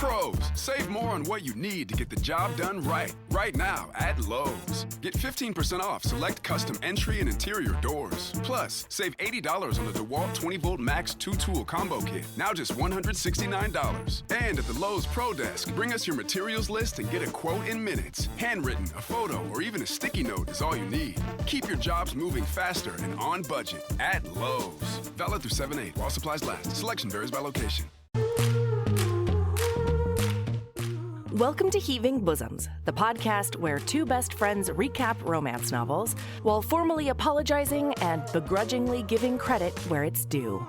Pros, save more on what you need to get the job done right. Right now at Lowe's. Get 15% off select custom entry and interior doors. Plus, save $80 on the DeWalt 20-volt Max 2-tool combo kit. Now just $169. And at the Lowe's Pro Desk, bring us your materials list and get a quote in minutes. Handwritten, a photo, or even a sticky note is all you need. Keep your jobs moving faster and on budget at Lowe's. Valid through 7/8 while supplies last. Selection varies by location. Welcome to Heaving Bosoms, the podcast where two best friends recap romance novels while formally apologizing and begrudgingly giving credit where it's due.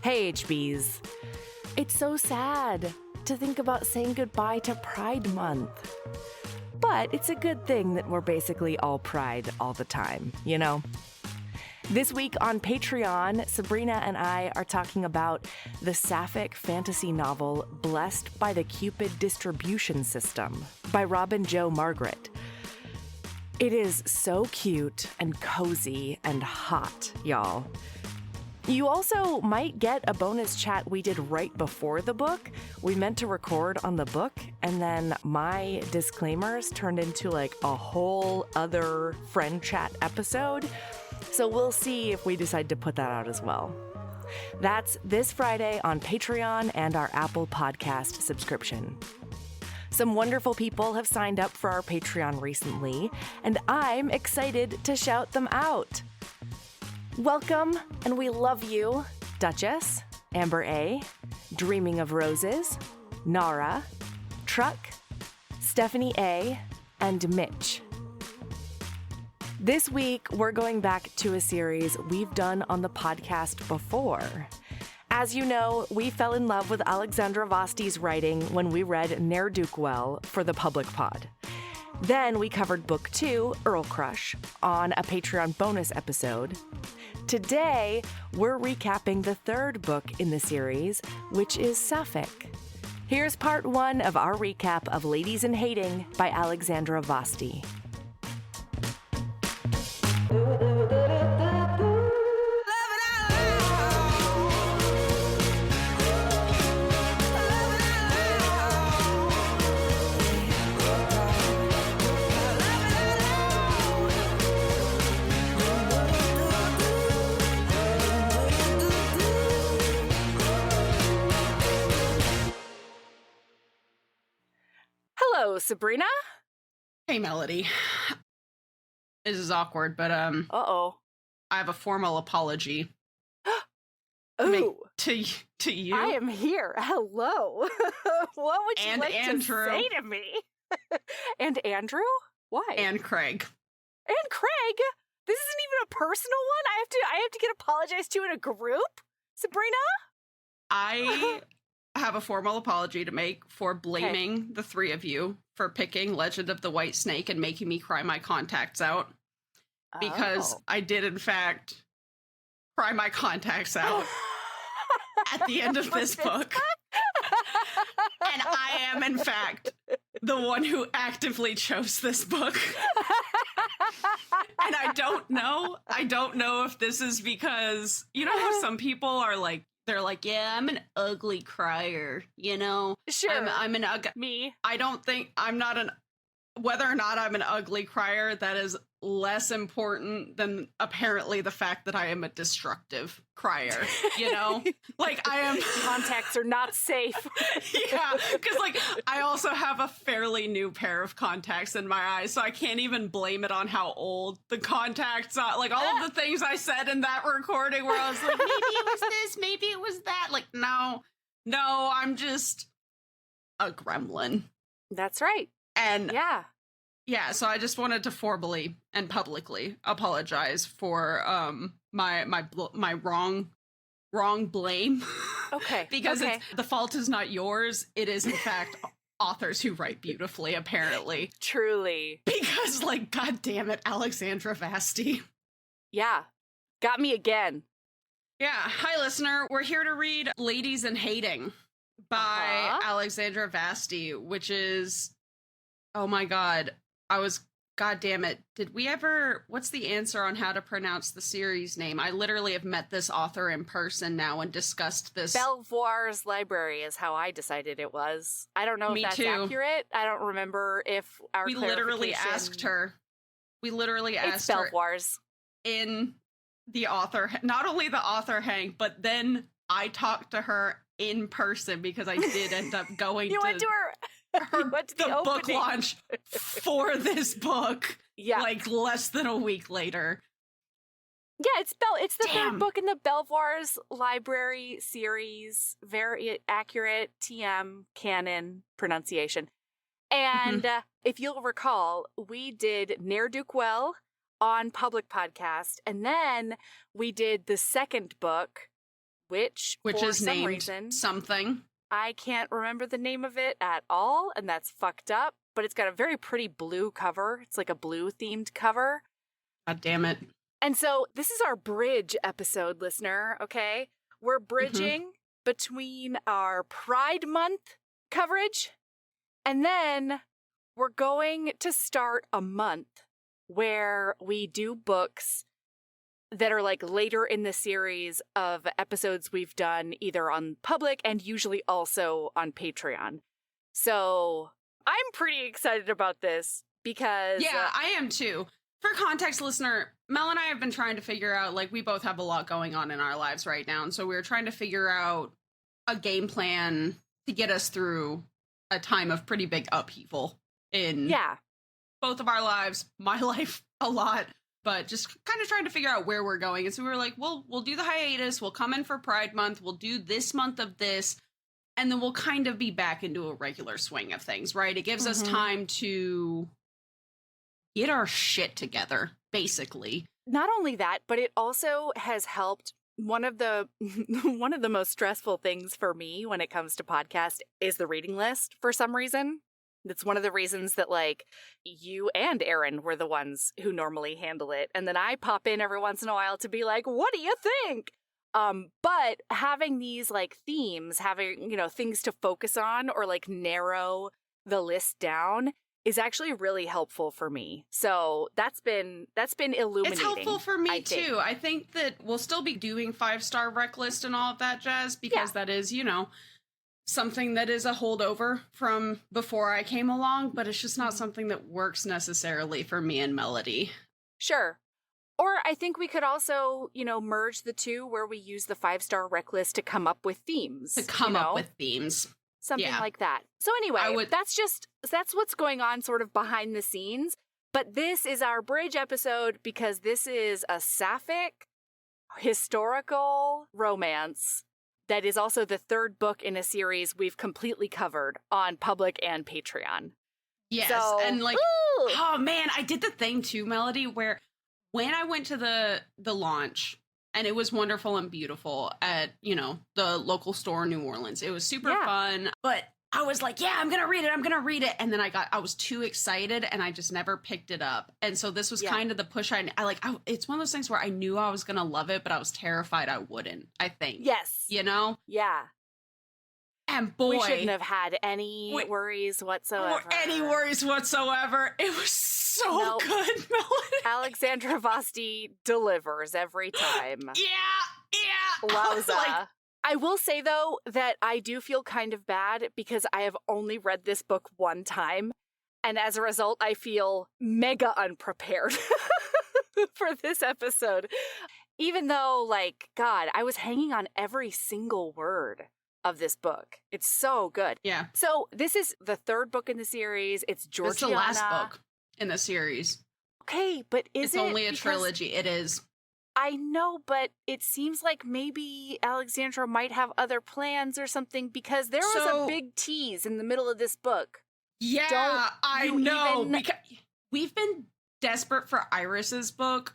Hey, HBs. It's so sad to think about saying goodbye to Pride Month. But it's a good thing that we're basically all Pride all the time, you know? This week on Patreon, Sabrina and I are talking about the sapphic fantasy novel Blessed by the Cupid Distribution System by Robin Jo Margaret. It is so cute and cozy and hot, y'all. You also might get a bonus chat we did right before the book. We meant to record on the book, and then my disclaimers turned into like a whole other friend chat episode. So we'll see if we decide to put that out as well. That's this Friday on Patreon and our Apple Podcast subscription. Some wonderful people have signed up for our Patreon recently, and I'm excited to shout them out. Welcome, and we love you, Duchess, Amber A., Dreaming of Roses, Nara, Truck, Stephanie A., and Mitch. This week, we're going back to a series we've done on the podcast before. As you know, we fell in love with Alexandra Vasti's writing when we read Ne'er-Do-Well for the Public Pod. Then we covered Book 2, Earl Crush, on a Patreon bonus episode. Today, we're recapping the third book in the series, which is Sapphic. Here's part 1 of our recap of Ladies in Hating by Alexandra Vasti. Hello, Sabrina. Hey, Melody. This is awkward, but Uh-oh. I have a formal apology Ooh. to you. I am here. Hello. What would you And like Andrew. to say to me? And Andrew? Why? And Craig. And Craig? This isn't even a personal one? I have to get apologized to in a group? Sabrina? I have a formal apology to make for blaming the three of you for picking Legend of the White Snake and making me cry my contacts out. Because I did, in fact, cry my contacts out at the end of this book. And I am, in fact, the one who actively chose this book. And I don't know if this is because, you know how some people are like, they're like, yeah, I'm an ugly crier, you know? Sure. I'm an me. I don't think whether or not I'm an ugly crier, that is less important than apparently the fact that I am a destructive crier, you know? Like, I am... Contacts are not safe. Yeah, because, like, I also have a fairly new pair of contacts in my eyes, so I can't even blame it on how old the contacts are. Like, all of the things I said in that recording where I was like, maybe it was this, maybe it was that. Like, no, I'm just a gremlin. That's right. And yeah, so I just wanted to formally and publicly apologize for my wrong blame. Okay. Because the fault is not yours. It is, in fact, authors who write beautifully, apparently. Truly. Because, like, God damn it, Alexandra Vasti. Yeah. Got me again. Yeah. Hi, listener. We're here to read Ladies in Hating by Alexandra Vasti, which is, oh my God. God damn it. Did we ever, what's the answer on how to pronounce the series name? I literally have met this author in person now and discussed this. Belvoir's Library is how I decided it was. I don't know if that's accurate. I don't remember if we literally asked her. We literally asked her. Belvoir's. In the author, not only the author hang, but then I talked to her in person because I did end up going went to the book launch for this book. Yeah, like less than a week later. Yeah, it's the third book in the Belvoir's Library series. Very accurate TM canon pronunciation. And if you'll recall, we did Ne'er-do-Quell on Public Podcast, and then we did the second book, which is named something. I can't remember the name of it at all, and that's fucked up, but it's got a very pretty blue cover. It's like a blue-themed cover. God damn it. And so this is our bridge episode, listener, okay? We're bridging between our Pride Month coverage, and then we're going to start a month where we do books that are like later in the series of episodes we've done either on Public and usually also on Patreon. So I'm pretty excited about this because... Yeah, I am too. For context, listener, Mel and I have been trying to figure out, like, we both have a lot going on in our lives right now, and so we're trying to figure out a game plan to get us through a time of pretty big upheaval in both of our lives, my life a lot, but just kind of trying to figure out where we're going. And so we were like, well, we'll do the hiatus, we'll come in for Pride Month, we'll do this month of this, and then we'll kind of be back into a regular swing of things, right? It gives us time to get our shit together, basically. Not only that, but it also has helped. One of the most stressful things for me when it comes to podcast is the reading list for some reason. It's one of the reasons that, like, you and Aaron were the ones who normally handle it. And then I pop in every once in a while to be like, what do you think? But having these, like, themes, having, you know, things to focus on or, like, narrow the list down is actually really helpful for me. So that's been illuminating. It's helpful for me too. I think that we'll still be doing 5-star rec list and all of that jazz because that is, you know, something that is a holdover from before I came along, but it's just not something that works necessarily for me and Melody. Sure. Or I think we could also, you know, merge the two where we use the 5-star rec list to come up with themes. Something like that. So anyway, that's what's going on sort of behind the scenes. But this is our bridge episode because this is a sapphic historical romance that is also the third book in a series we've completely covered on Public and Patreon. Yes, so, and like, oh man, I did the thing too, Melody, where when I went to the launch, and it was wonderful and beautiful at, you know, the local store in New Orleans. It was super fun, but I was like, yeah, I'm going to read it. And then I was too excited and I just never picked it up. And so this was kind of the push it's one of those things where I knew I was going to love it, but I was terrified I wouldn't, I think. Yes. You know? Yeah. And boy, we shouldn't have had any worries whatsoever. It was so good, Melody. Alexandra Vasti delivers every time. Yeah. Wowza. I will say, though, that I do feel kind of bad because I have only read this book one time. And as a result, I feel mega unprepared for this episode. Even though, like, God, I was hanging on every single word of this book. It's so good. Yeah. So this is the third book in the series. It's Georgiana. It's the last book in the series. Okay, but it's only a trilogy. It is. I know, but it seems like maybe Alexandra might have other plans or something because there was a big tease in the middle of this book. Yeah, I know. Because we've been desperate for Iris's book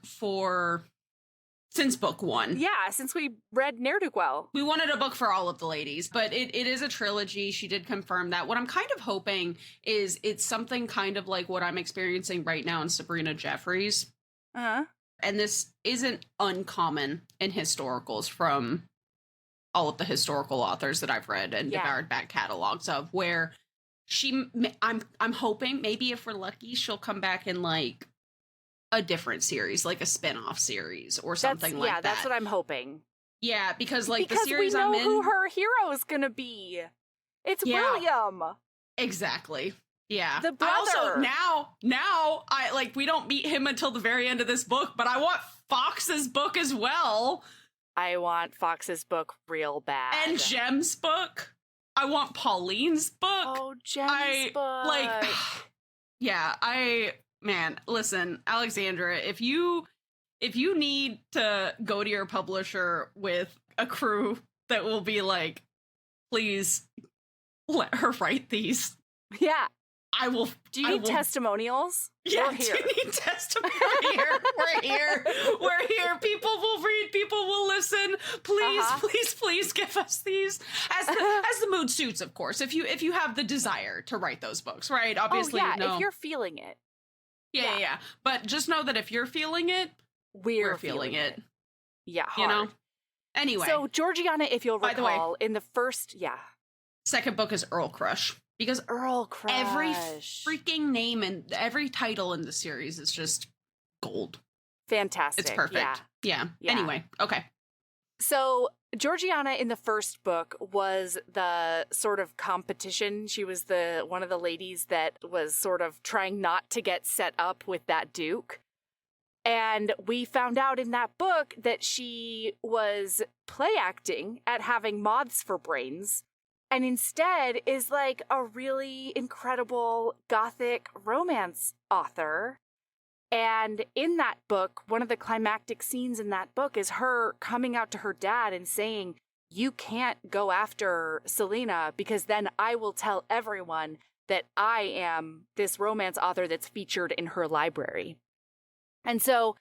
since book one. Yeah, since we read Ne'er-do-Quell. We wanted a book for all of the ladies, but it is a trilogy. She did confirm that. What I'm kind of hoping is it's something kind of like what I'm experiencing right now in Sabrina Jeffries. Uh-huh. and this isn't uncommon in historicals from all of the historical authors that I've read and devoured back catalogs of, where I'm hoping maybe if we're lucky, she'll come back in like a different series, like a spin-off series or something like that. Yeah, that's what I'm hoping. Yeah, because the series I'm in, we know who her hero is gonna be. It's William. Exactly. Yeah. The brother. Also, now I like, we don't meet him until the very end of this book, but I want Fox's book as well. I want Fox's book real bad. And Jem's book. I want Pauline's book. Oh, Jem's book. Man, listen, Alexandra, if you need to go to your publisher with a crew that will be like, please let her write these. Yeah. I will. Do you need testimonials? Yeah, do you need testimonials? We're here. We're here. People will read. People will listen. Please, please give us these as the mood suits, of course. If you have the desire to write those books, right? Obviously, if you're feeling it. Yeah. But just know that if you're feeling it, we're feeling it. Yeah, hard. You know. Anyway, so Georgiana, if you'll recall, in the first, second book is Earl Crush. Because Earl Crush. Every freaking name and every title in the series is just gold. Fantastic. It's perfect. Yeah. Anyway, okay. So Georgiana in the first book was the sort of competition. She was one of the ladies that was sort of trying not to get set up with that Duke. And we found out in that book that she was play acting at having moths for brains. And instead is like a really incredible gothic romance author. And in that book, one of the climactic scenes in that book is her coming out to her dad and saying, you can't go after Selena because then I will tell everyone that I am this romance author that's featured in her library. And so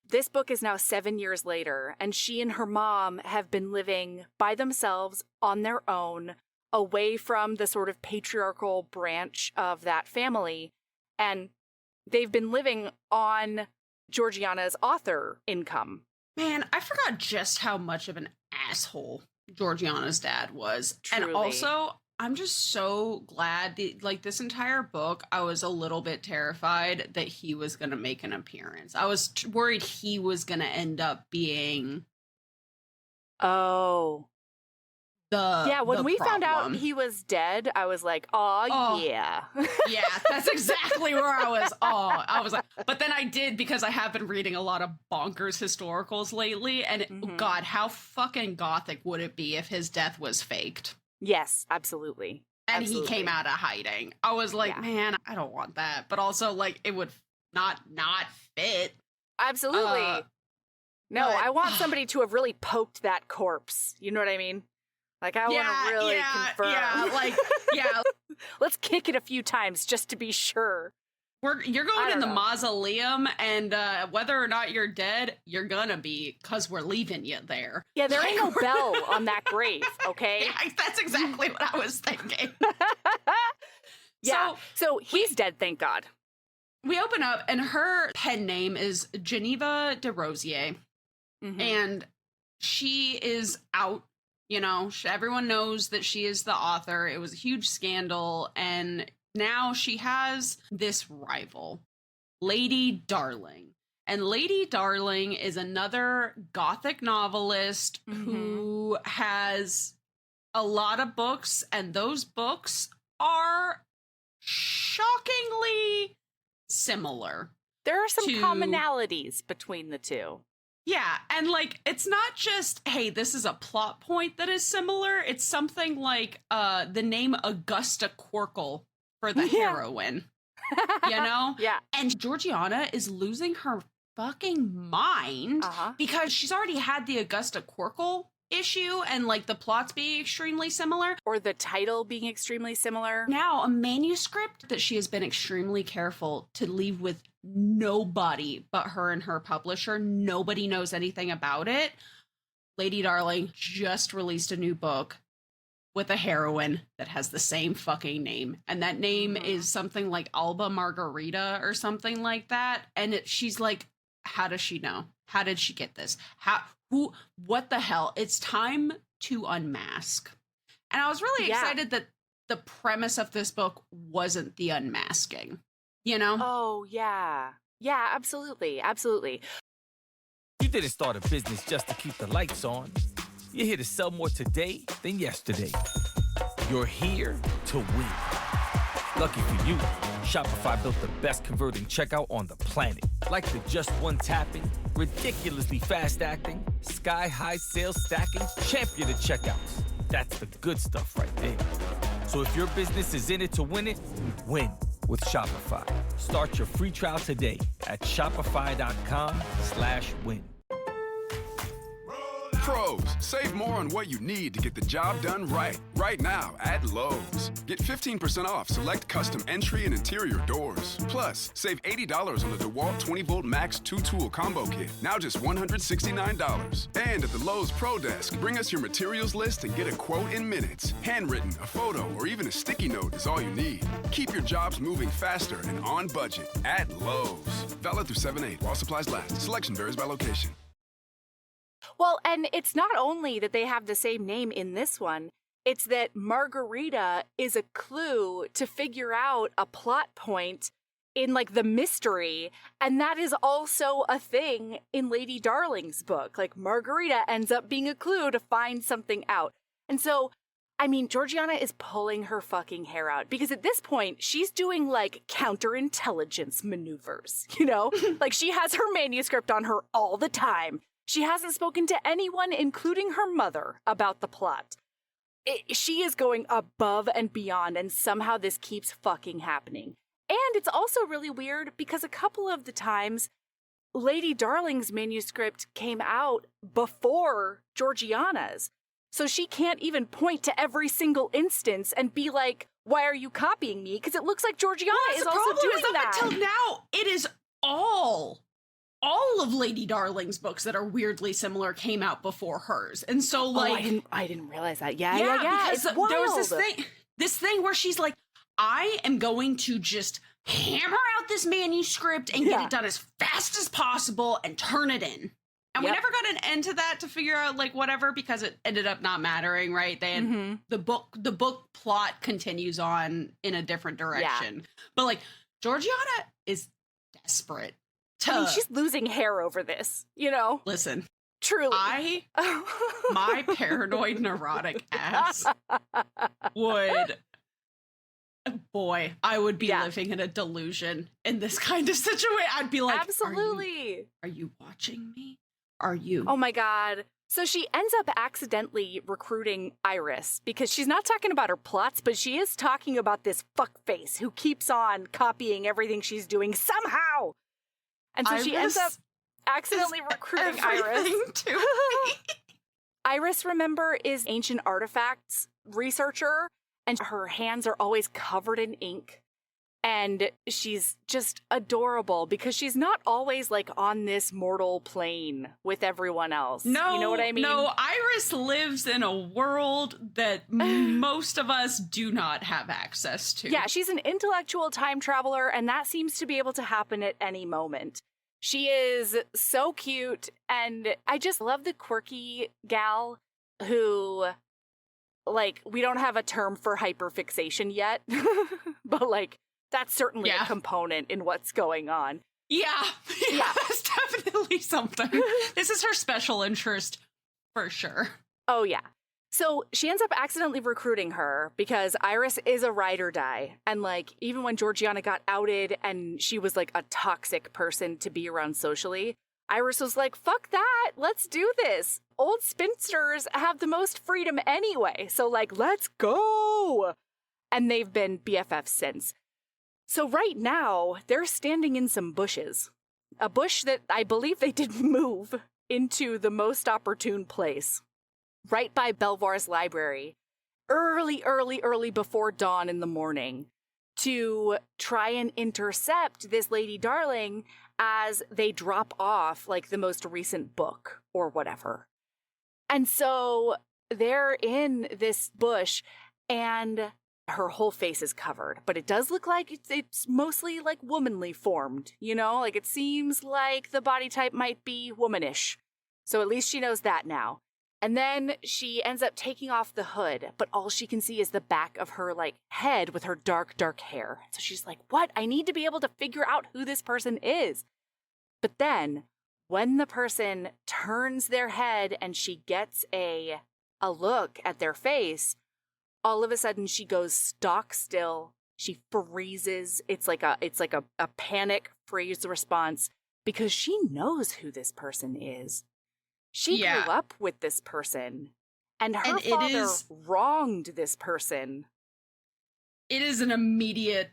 this book is now 7 years later, and she and her mom have been living by themselves on their own, away from the sort of patriarchal branch of that family. And they've been living on Georgiana's author income. Man, I forgot just how much of an asshole Georgiana's dad was. Truly. And also, I'm just so glad this entire book, I was a little bit terrified that he was going to make an appearance. I was worried he was going to end up being... when we found out he was dead, I was like, yeah. Yeah, that's exactly where I was. I was like, but then I did, because I have been reading a lot of bonkers historicals lately, and God, how fucking gothic would it be if his death was faked? Yes, absolutely. And he came out of hiding. I was like, man, I don't want that. But also, like, it would not fit. Absolutely. No, I want somebody to have really poked that corpse. You know what I mean? Like, I want to really confirm. Let's kick it a few times just to be sure. You're going in the mausoleum, and whether or not you're dead, you're gonna be, because we're leaving you there. Yeah, there ain't no bell on that grave, okay? Yeah, that's exactly what I was thinking. So he's dead, thank God. We open up, and her pen name is Geneva de Rosier, and she is out. You know, everyone knows that she is the author. It was a huge scandal, and now she has this rival, Lady Darling. And Lady Darling is another gothic novelist who has a lot of books, and those books are shockingly similar. There are some commonalities between the two. Yeah, and like, it's not just, hey, this is a plot point that is similar. It's something like the name Augusta Quirkle for the heroine, you know? Yeah. And Georgiana is losing her fucking mind because she's already had the Augusta Quirkle issue and like the plots being extremely similar. Or the title being extremely similar. Now, a manuscript that she has been extremely careful to leave with nobody but her and her publisher. Nobody knows anything about it. Lady Darling just released a new book with a heroine that has the same fucking name. And that name is something like Alba Margarita or something like that. And she's like, how does she know? How did she get this? What the hell? It's time to unmask. And I was really excited that the premise of this book wasn't the unmasking, you know? Oh, yeah. Yeah, absolutely. Absolutely. You didn't start a business just to keep the lights on. You're here to sell more today than yesterday. You're here to win. Lucky for you, Shopify built the best converting checkout on the planet. Like the just one tapping, ridiculously fast acting, sky-high sales stacking, champion of checkouts. That's the good stuff right there. So if your business is in it to win it, win with Shopify. Start your free trial today at shopify.com/win. Pros, save more on what you need to get the job done right. Right now at Lowe's. Get 15% off select custom entry and interior doors. Plus, save $80 on the DeWalt 20-volt Max 2-tool combo kit. Now just $169. And at the Lowe's Pro Desk, bring us your materials list and get a quote in minutes. Handwritten, a photo, or even a sticky note is all you need. Keep your jobs moving faster and on budget at Lowe's. Valid through 7/8 while supplies last. Selection varies by location. Well, and it's not only that they have the same name in this one, it's that Margarita is a clue to figure out a plot point in like the mystery. And that is also a thing in Lady Darling's book. Like Margarita ends up being a clue to find something out. And so, I mean, Georgiana is pulling her fucking hair out because at this point she's doing like counterintelligence maneuvers, you know, like she has her manuscript on her all the time. She hasn't spoken to anyone, including her mother, about the plot. She is going above and beyond, and somehow this keeps fucking happening. And it's also really weird because a couple of the times, Lady Darling's manuscript came out before Georgiana's. So she can't even point to every single instance and be like, why are you copying me? Because it looks like Georgiana is also doing that. Up until now, it is all of Lady Darling's books that are weirdly similar came out before hers. And so like I didn't realize that. Yeah. Because there was this thing where she's like, I am going to just hammer out this manuscript and get it done as fast as possible and turn it in. And we never got an end to that to figure out like whatever, because it ended up not mattering, right? Then the book plot continues on in a different direction. Yeah. But like Georgiana is desperate. I mean, she's losing hair over this, you know? Listen. Truly. My paranoid neurotic ass would, I would be living in a delusion in this kind of situation. I'd be like, absolutely. Are you watching me? Are you? Oh my God. So she ends up accidentally recruiting Iris because she's not talking about her plots, but she is talking about this fuckface who keeps on copying everything she's doing somehow. And so she ends up accidentally recruiting Iris. Iris, remember, is ancient artifacts researcher, and her hands are always covered in ink. And she's just adorable because she's not always like on this mortal plane with everyone else. No, you know what I mean? No, Iris lives in a world that most of us do not have access to. Yeah, she's an intellectual time traveler, and that seems to be able to happen at any moment. She is so cute, and I just love the quirky gal who, like, we don't have a term for hyperfixation yet, but like, that's certainly a component in what's going on. Yeah, that's definitely something. This is her special interest, for sure. Oh, yeah. So she ends up accidentally recruiting her because Iris is a ride or die. And like, even when Georgiana got outed and she was like a toxic person to be around socially, Iris was like, fuck that, let's do this. Old spinsters have the most freedom anyway. So like, let's go. And they've been BFFs since. So right now, they're standing in some bushes. A bush that I believe they did move into the most opportune place. Right by Belvoir's Library. Early before dawn in the morning. To try and intercept this Lady Darling as they drop off like the most recent book or whatever. And so they're in this bush and her whole face is covered, but it does look like it's mostly like womanly formed, you know? Like it seems like the body type might be womanish. So at least she knows that now. And then she ends up taking off the hood, but all she can see is the back of her like head with her dark, dark hair. So she's like, what? I need to be able to figure out who this person is. But then when the person turns their head and she gets a look at their face, all of a sudden she goes stock still. She freezes. It's like a panic freeze response because she knows who this person is. She grew up with this person, and her father wronged this person. It is an immediate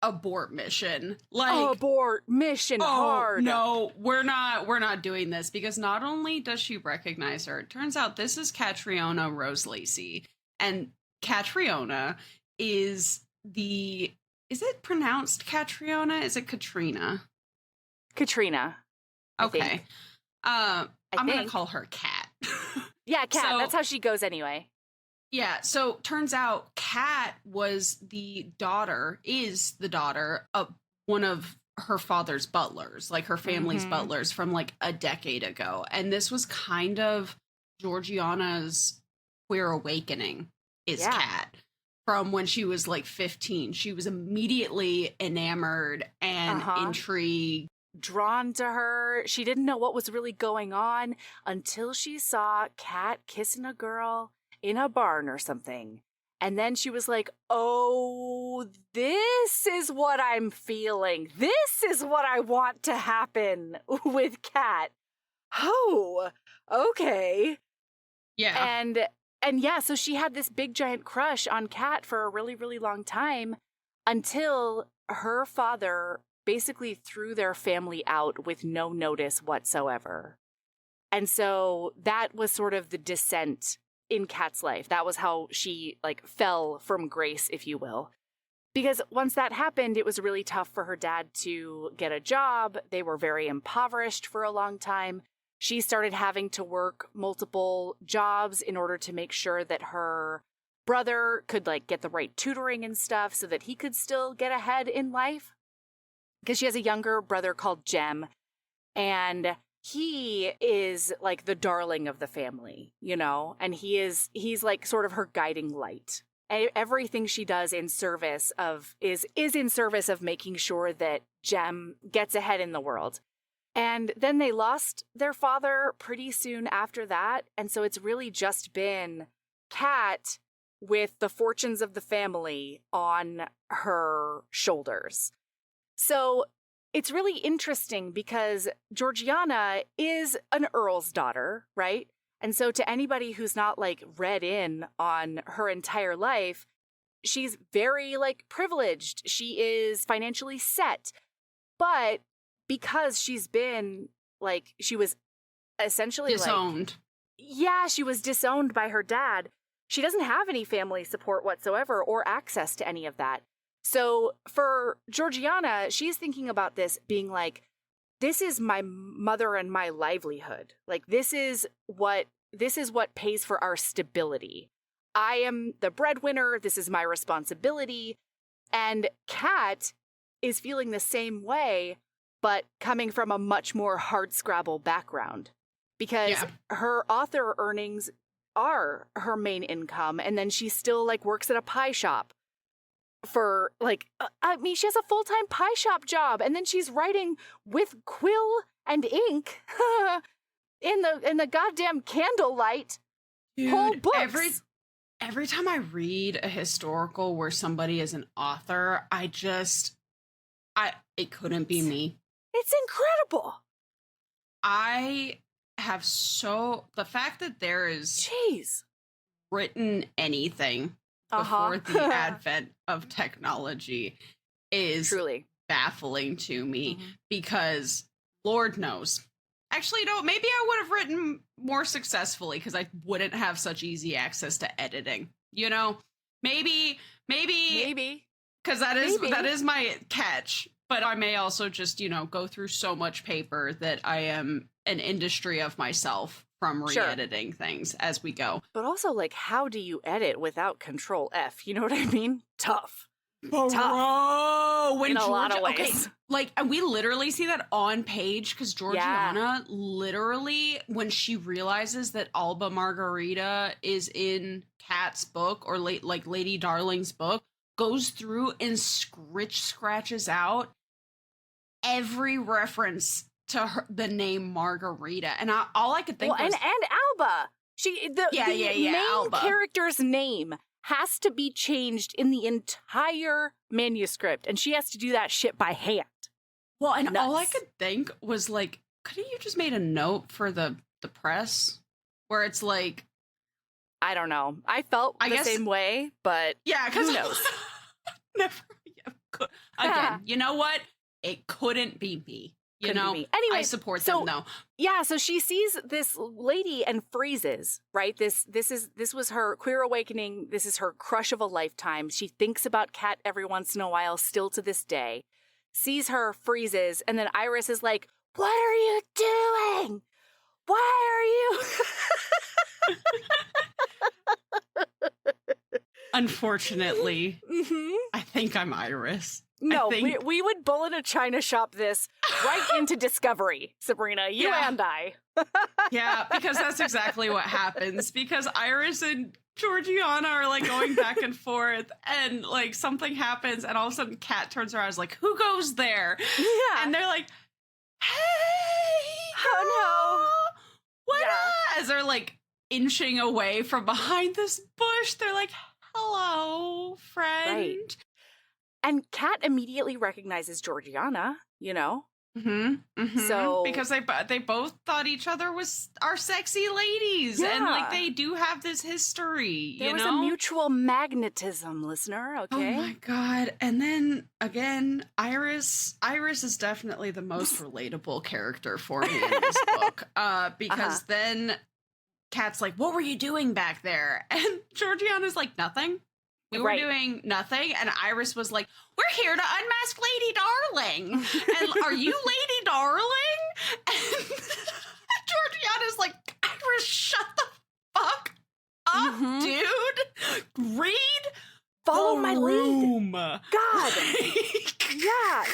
abort mission. Like abort mission hard. No, we're not doing this, because not only does she recognize her, it turns out this is Catriona Rose Lacey, and Catriona is it pronounced Catriona? Is it Katrina? Katrina. Okay. I'm going to call her Kat. Yeah, Kat. So, that's how she goes anyway. Yeah. So turns out Kat is the daughter of one of her father's butlers, like her family's butlers from like a decade ago. And this was kind of Georgiana's queer awakening is Kat. From when she was like 15. She was immediately enamored and intrigued. Drawn to her. She didn't know what was really going on until she saw Kat kissing a girl in a barn or something. And then she was like, oh, this is what I'm feeling. This is what I want to happen with Kat. Oh, okay. Yeah. And yeah, so she had this big giant crush on Kat for a really, really long time until her father basically threw their family out with no notice whatsoever. And so that was sort of the descent in Kat's life. That was how she like fell from grace, if you will. Because once that happened, it was really tough for her dad to get a job. They were very impoverished for a long time. She started having to work multiple jobs in order to make sure that her brother could like get the right tutoring and stuff so that he could still get ahead in life. Because she has a younger brother called Jem, and he is like the darling of the family, you know, and he's like sort of her guiding light. Everything she does in service of is in service of making sure that Jem gets ahead in the world. And then they lost their father pretty soon after that, and so it's really just been Kat with the fortunes of the family on her shoulders. So it's really interesting because Georgiana is an earl's daughter, right? And so to anybody who's not like read in on her entire life, she's very like privileged. She is financially set. But because she's been like, she was essentially disowned. She was disowned by her dad. She doesn't have any family support whatsoever or access to any of that. So for Georgiana, she's thinking about this being like, this is my mother and my livelihood. Like, this is what pays for our stability. I am the breadwinner. This is my responsibility. And Kat is feeling the same way, but coming from a much more hardscrabble background because her author earnings are her main income. And then she still like works at a pie shop. For like, she has a full-time pie shop job, and then she's writing with quill and ink in the goddamn candlelight. Dude, whole books. Every time I read a historical where somebody is an author, it couldn't be me. It's incredible. I have the fact that there is written anything before the advent of technology is truly baffling to me because Lord knows. Actually, no, maybe I would have written more successfully because I wouldn't have such easy access to editing. You know, maybe because that is my catch. But I may also just, go through so much paper that I am an industry of myself from Sure. re-editing things as we go. But also, like, how do you edit without Control F? You know what I mean? Tough. Bro, when In a lot of Okay, ways. like, and we literally see that on page because Georgiana literally, when she realizes that Alba Margarita is in Kat's book or like Lady Darling's book, goes through and scratches out every reference to the name Margarita, and all I could think was, and Alba. The main Alba. character's name has to be changed in the entire manuscript, and she has to do that shit by hand. well, and all I Nuts. could think was like, couldn't you just made a note for the press where it's like, I don't know. I felt I the guess- same way, but yeah, because who knows? Again, you know what? It couldn't be me. You Couldn't be know, me. Anyway, I support so- them though. Yeah, so she sees this lady and freezes, right? This was her queer awakening. This is her crush of a lifetime. She thinks about Kat every once in a while, still to this day. Sees her, freezes, and then Iris is like, "What are you doing? Why are you?" Unfortunately, Mm-hmm. I think I'm Iris. No, think- we would bullet a china shop this right into Discovery, Sabrina. You Yeah. and I. Yeah, because that's exactly what happens. Because Iris and Georgiana are like going back and forth, and like something happens, and all of a sudden Kat turns around and is like, "Who goes there?" Yeah. And they're like, "Hey, Oh, girl, what Yeah. up?" As they're like inching away from behind this bush, they're like, "Hello, friend." Right. And Kat immediately recognizes Georgiana, you know? So- because they both thought each other are sexy ladies, and like Yeah. they do have this history. There you was know? a mutual magnetism, listener, okay? Oh my god! And then again, Iris is definitely the most relatable character for me in this book. Because then Kat's like, "What were you doing back there?" And Georgiana's like, "Nothing. We were Right. doing nothing." And Iris was like, "We're here to unmask Lady Darling." And are you Lady Darling? And Georgiana's like, "Iris, shut the fuck up, Mhm. dude. Read. Follow the my lead. room." God. Yeah.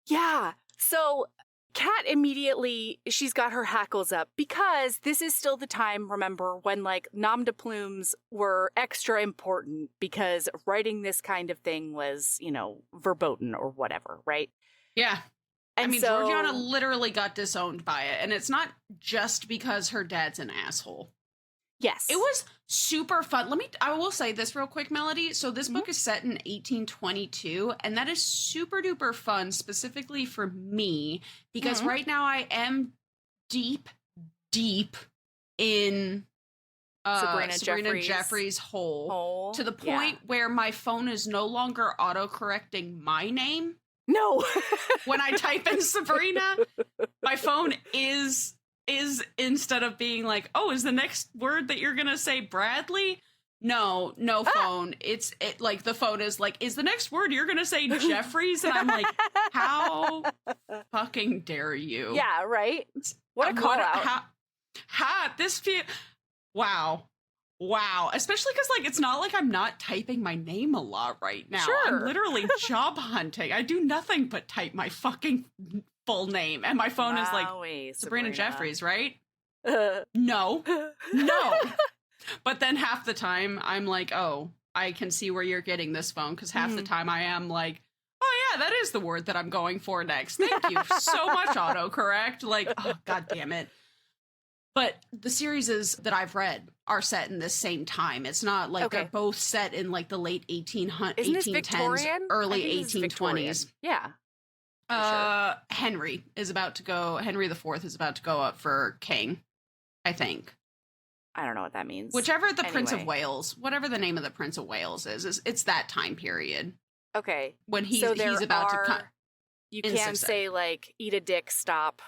Yeah. So Kat immediately, she's got her hackles up because this is still the time, remember, when like nom de plumes were extra important because writing this kind of thing was, you know, verboten or whatever, right? Yeah. And I mean, so, Georgiana literally got disowned by it. And it's not just because her dad's an asshole. yes. It was super fun. I will say this real quick, Melody. So this Mhm. book is set in 1822, and that is super duper fun, specifically for me, because Mhm. right now I am deep in Sabrina Sabrina Jeffries' Jeffries' hole. Oh, To the yeah. point where my phone is no longer autocorrecting my name. No. When I type in Sabrina, my phone is instead of being like, "Oh, is the next word that you're gonna say Bradley?" No, phone. It like the phone is like, "Is the next word you're gonna say Jeffries?" And I'm like, "How fucking dare you?" Yeah, right? What a call out. Wow. Especially because like it's not like I'm not typing my name a lot right now. Sure. I'm literally job hunting. I do nothing but type my fucking full name, and my phone is like Wowee, Sabrina Jeffries, right? Uh, No. But then half the time I'm like, "Oh, I can see where you're getting this phone," because half the time I am like, "Oh yeah, that is the word that I'm going for next. Thank you so much, autocorrect." Like, oh god damn it. But the series that I've read are set in the same time. It's not like Okay. they're both set in like the late 1810s, Isn't this Victorian? early I think this is Victorian. 1820s. Yeah. for Henry is about to go. Henry IV is about to go up for king, I think. I don't know what that means. Whichever the Prince of Anyway. Wales, whatever the name of the Prince of Wales is it's that time period Okay. when he's so there about to are- come. You in can't success- say like "eat a dick," stop.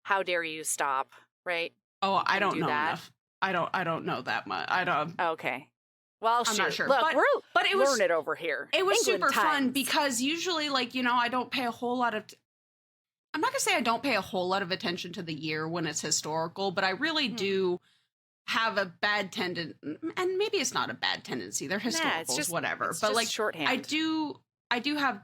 How dare you stop? Right? Oh, I can don't do know that. enough. I don't know that much. I don't. Okay. Well, I'm not shoot. sure. Look, But- we're but it was- learning it over here. It was England super fun times. because usually, like, you know, I don't pay a whole lot of. I'm not going to say I don't pay a whole lot of attention to the year when it's historical, but I really do have a bad tendency, and maybe it's not a bad tendency. They're historicals, it's just, whatever. It's but just like shorthand. I do have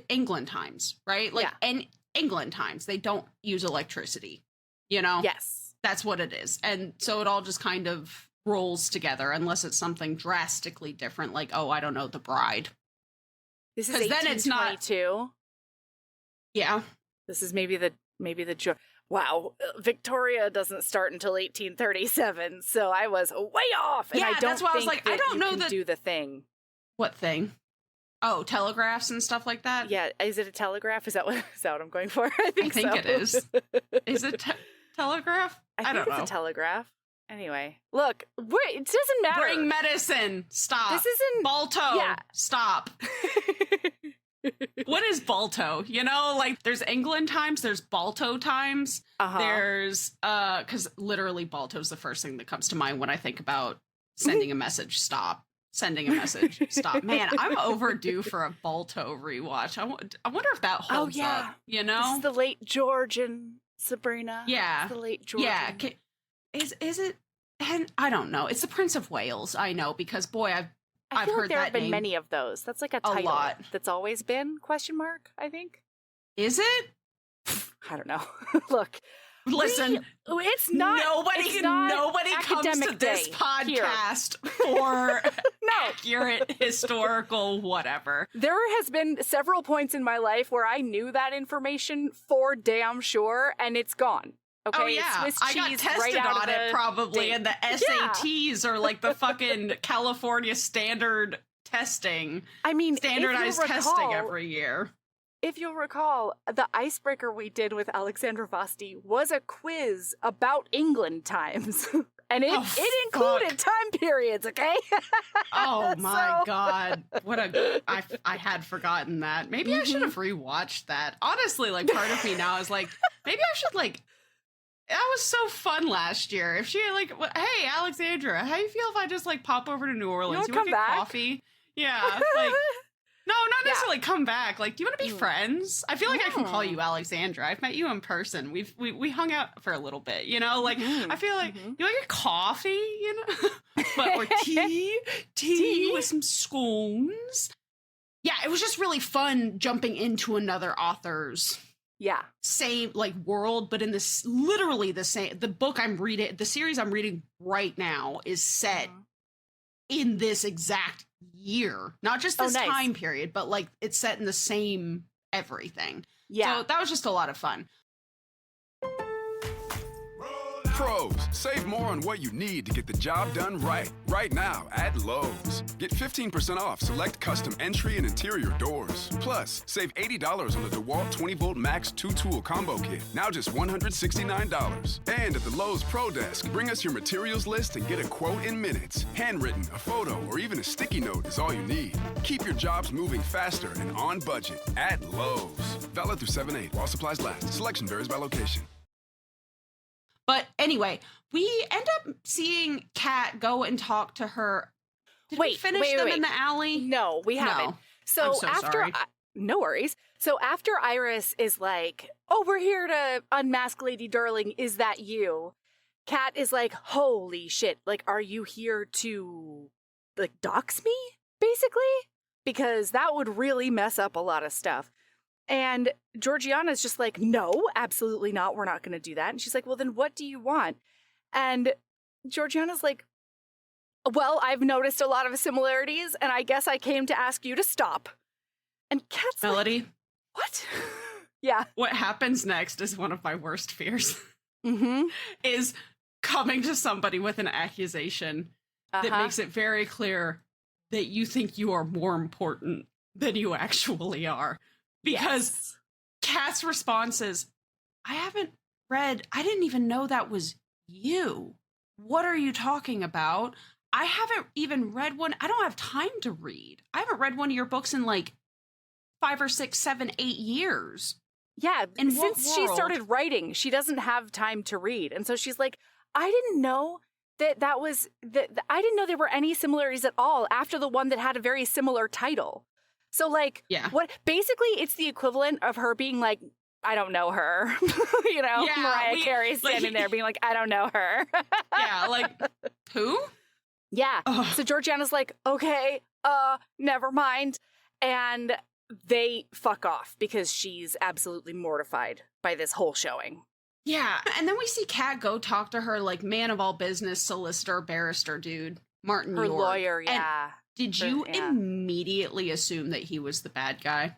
England times, right? Like, and England times, they don't use electricity, you know? Yes. That's what it is. And so it all just kind of rolls together unless it's something drastically different, like, oh, I don't know, The Bride. This is 1822. Yeah. This is maybe the wow, Victoria doesn't start until 1837, so I was way off. And I don't that's why I was like, I don't know that do the thing. What thing? Oh, telegraphs and stuff like that? Yeah, is it a telegraph? Is that what I'm going for? I think so. it is. Is it telegraph? I don't know. It's a telegraph. Anyway, look, it doesn't matter. Bring medicine. Stop. This isn't Balto. Yeah. Stop. What is Balto? You know, like there's England times, there's Balto times. There's because literally Balto's the first thing that comes to mind when I think about sending a message. Stop. Sending a message. Stop. Man, I'm overdue for a Balto rewatch. I wonder if that holds up. You know, this is the late George and Sabrina. Yeah, it's the late George. Yeah, is it? And I don't know. It's the Prince of Wales. I know because boy, I've heard there that have been name many of those. That's like a title lot. That's always been ? I think. Is it? I don't know. Look, listen. It's not. Nobody comes to this podcast for accurate historical whatever. There has been several points in my life where I knew that information for damn sure, and it's gone. Okay, oh yeah, Swiss I got cheese tested right on it probably, and the SATs are like the fucking California standard testing. I mean, standardized testing every year. If you'll recall, the icebreaker we did with Alexandra Vasti was a quiz about England times. And it included time periods, okay? Oh my God. I had forgotten that. Maybe I should have rewatched that. Honestly, like part of me now is like, maybe I should like, that was so fun last year. If she like, hey, Alexandra, how you feel if I just like pop over to New Orleans? You want to get coffee? Yeah. Like, no, not necessarily come back. Like, do you want to be friends? I feel like I can call you Alexandra. I've met you in person. We hung out for a little bit, you know? Like, I feel like, you want to get coffee, you know? Or tea with some scones. Yeah, it was just really fun jumping into another author's same, like, world, but in this, literally the same, the book I'm reading, the series I'm reading right now is set in this exact year, not just this time period, but like it's set in the same everything. So that was just a lot of fun. Pros, save more on what you need to get the job done right. Right now at Lowe's. Get 15% off select custom entry and interior doors. Plus, save $80 on the DeWalt 20-volt Max 2-tool combo kit. Now just $169. And at the Lowe's Pro Desk, bring us your materials list and get a quote in minutes. Handwritten, a photo, or even a sticky note is all you need. Keep your jobs moving faster and on budget at Lowe's. Valid through 7/8 while supplies last. Selection varies by location. But anyway, we end up seeing Kat go and talk to her. Did we finish them in the alley? No, we haven't. No. So, I'm so after, sorry. No worries. So after Iris is like, oh, we're here to unmask Lady Darling, is that you? Kat is like, holy shit, like, are you here to, like, dox me, basically? Because that would really mess up a lot of stuff. And Georgiana's just like, no, absolutely not. We're not going to do that. And she's like, well, then what do you want? And Georgiana's like, well, I've noticed a lot of similarities, and I guess I came to ask you to stop. And Kat's Melody? like, what? Yeah. What happens next is one of my worst fears. Is coming to somebody with an accusation that makes it very clear that you think you are more important than you actually are. Because Kat's response is, I didn't even know that was you. What are you talking about? I haven't even read one. I don't have time to read. I haven't read one of your books in like 5 or 6, 7, 8 years. Yeah, and since she started writing, she doesn't have time to read. And so she's like, I didn't know I didn't know there were any similarities at all after the one that had a very similar title. So, like, what? Basically, it's the equivalent of her being like, I don't know her. Mariah Carey standing there being like, I don't know her. Yeah, like, who? Yeah. Ugh. So Georgiana's like, okay, never mind. And they fuck off because she's absolutely mortified by this whole showing. Yeah. And then we see Kat go talk to her, like, man of all business, solicitor, barrister dude, Martin Her York. lawyer, yeah. And did you immediately assume that he was the bad guy?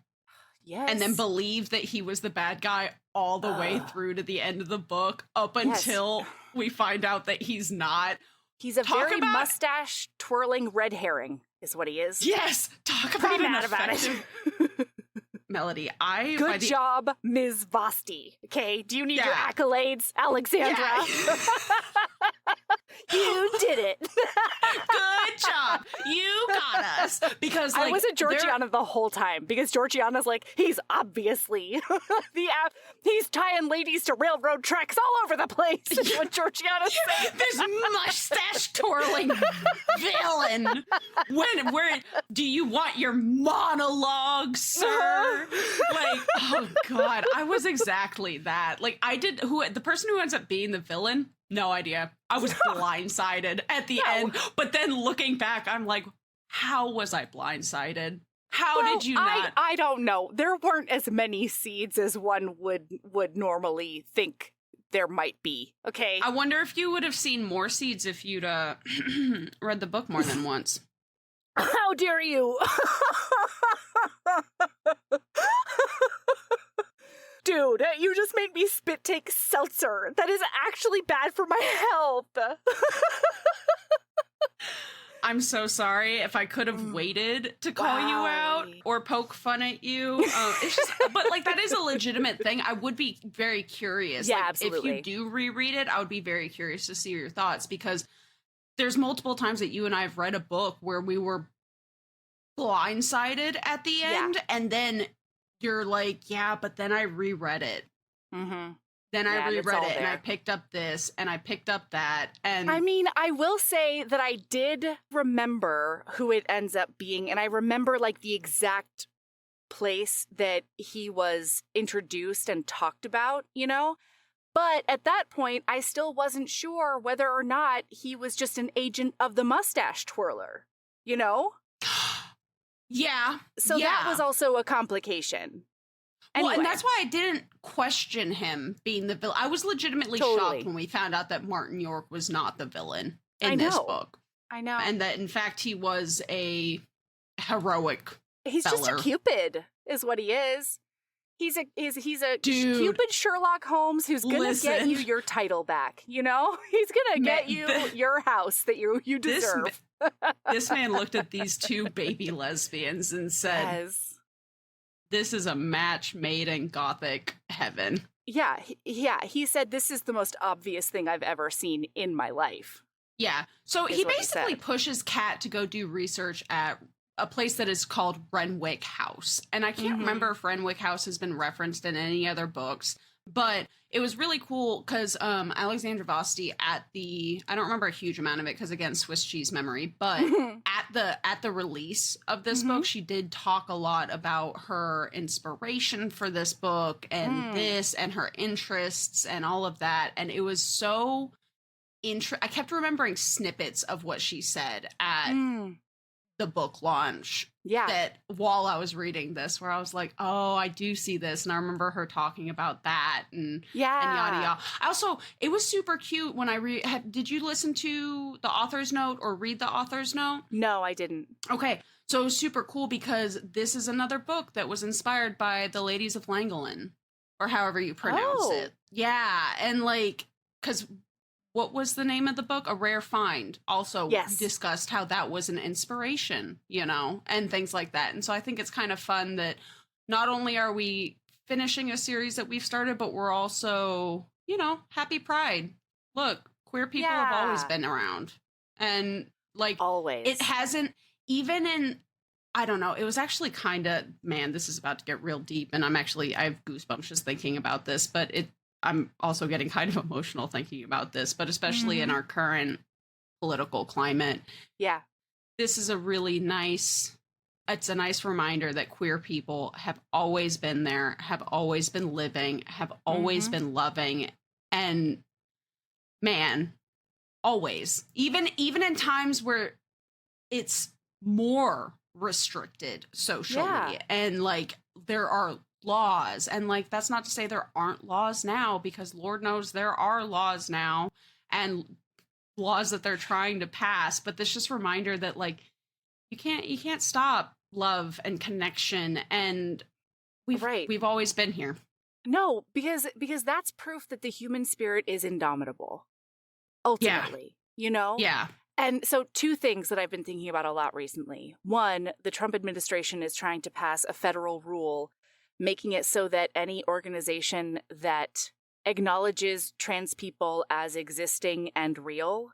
Yes. And then believe that he was the bad guy all the way through to the end of the book up until we find out that he's not. He's a very mustache twirling red herring is what he is. Yes. Talk about Pretty mad about it. Melody, Good job, Ms. Vasti. Okay, do you need your accolades, Alexandra? Yeah. You did it. Good job. You got us. Because I was at Georgiana the whole time because Georgiana's like, he's obviously he's tying ladies to railroad tracks all over the place. Is what Georgiana's saying. This mustache twirling villain. Where do you want your monologue, sir? Like, oh God, I was exactly that. Like, the person who ends up being the villain, no idea. I was blindsided at the end. But then looking back, I'm like, how was I blindsided? How did you not? I don't know. There weren't as many seeds as one would normally think there might be. Okay. I wonder if you would have seen more seeds if you'd read the book more than once. How dare you? Dude, you just made me spit take seltzer. That is actually bad for my health. I'm so sorry. If I could have waited to call you out or poke fun at you. It's just, but like, that is a legitimate thing. I would be very curious. Yeah, like, absolutely. If you do reread it, I would be very curious to see your thoughts because there's multiple times that you and I have read a book where we were blindsided at the end and then you're like, yeah, but then I reread it. Mm-hmm. Then I reread it and I picked up this and I picked up that. And I mean, I will say that I did remember who it ends up being. And I remember like the exact place that he was introduced and talked about, you know? But at that point, I still wasn't sure whether or not he was just an agent of the mustache twirler, you know? Yeah. So that was also a complication. Anyway. Well, and that's why I didn't question him being the villain. I was legitimately shocked when we found out that Martin York was not the villain in this book. I know. And that, in fact, he was a heroic He's feller. just a Cupid, is what he is. He's a Dude, Cupid Sherlock Holmes who's gonna get you your title back, you know? He's gonna get you your house that you deserve. This man looked at these two baby lesbians and said, this is a match made in gothic heaven. Yeah, he said, this is the most obvious thing I've ever seen in my life. Yeah, so he basically pushes Kat to go do research at a place that is called Renwick House. And I can't remember if Renwick House has been referenced in any other books, but it was really cool because Alexandra Vasti I don't remember a huge amount of it because, again, Swiss cheese memory, but at the release of this book, she did talk a lot about her inspiration for this book and this and her interests and all of that. And it was so I kept remembering snippets of what she said at the book launch. Yeah. That while I was reading this, where I was like, oh, I do see this. And I remember her talking about that and yada yada. Also, it was super cute when I did you listen to the author's note or read the author's note? No, I didn't. Okay. So it was super cool because this is another book that was inspired by the Ladies of Llangollen, or however you pronounce it. Yeah. And like, because what was the name of the book? A Rare Find. Also discussed how that was an inspiration, you know, and things like that. And so I think it's kind of fun that not only are we finishing a series that we've started, but we're also, you know, happy Pride. Look, queer people have always been around. And like, always. It hasn't, even in, I don't know, it was actually kind of, man, this is about to get real deep. And I have goosebumps just thinking about this, but I'm also getting kind of emotional thinking about this, but especially in our current political climate. Yeah. This is a really nice it's a nice reminder that queer people have always been there, have always been living, have always been loving. And man, always, even in times where it's more restricted socially and like there are laws, and like that's not to say there aren't laws now, because Lord knows there are laws now and laws that they're trying to pass, but this just reminder that like you can't stop love and connection, and we've always been here. No, because that's proof that the human spirit is indomitable. Ultimately, you know? Yeah. And so 2 things that I've been thinking about a lot recently. One, the Trump administration is trying to pass a federal rule making it so that any organization that acknowledges trans people as existing and real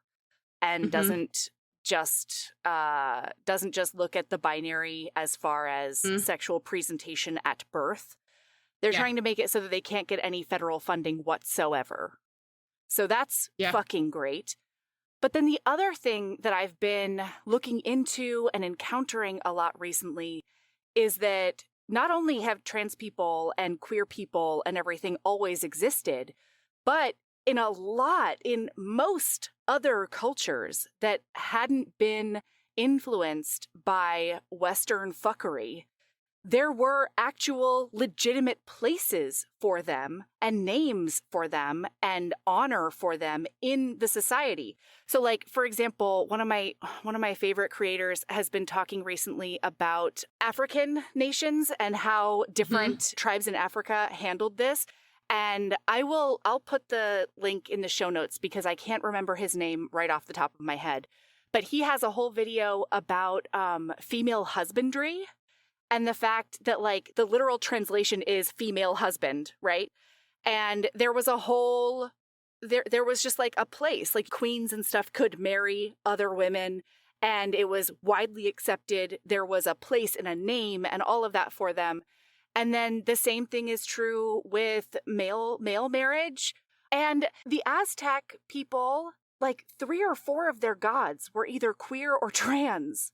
and doesn't just look at the binary as far as sexual presentation at birth. They're trying to make it so that they can't get any federal funding whatsoever. So that's fucking great. But then the other thing that I've been looking into and encountering a lot recently is that not only have trans people and queer people and everything always existed, but in most other cultures that hadn't been influenced by Western fuckery, there were actual legitimate places for them and names for them and honor for them in the society. So like, for example, one of my favorite creators has been talking recently about African nations and how different tribes in Africa handled this. And I'll put the link in the show notes because I can't remember his name right off the top of my head. But he has a whole video about female husbandry. And the fact that, like, the literal translation is female husband, right? And there was there was just, like, a place, like, queens and stuff could marry other women, and it was widely accepted. There was a place and a name and all of that for them. And then the same thing is true with male marriage. And the Aztec people, like, 3 or 4 of their gods were either queer or trans.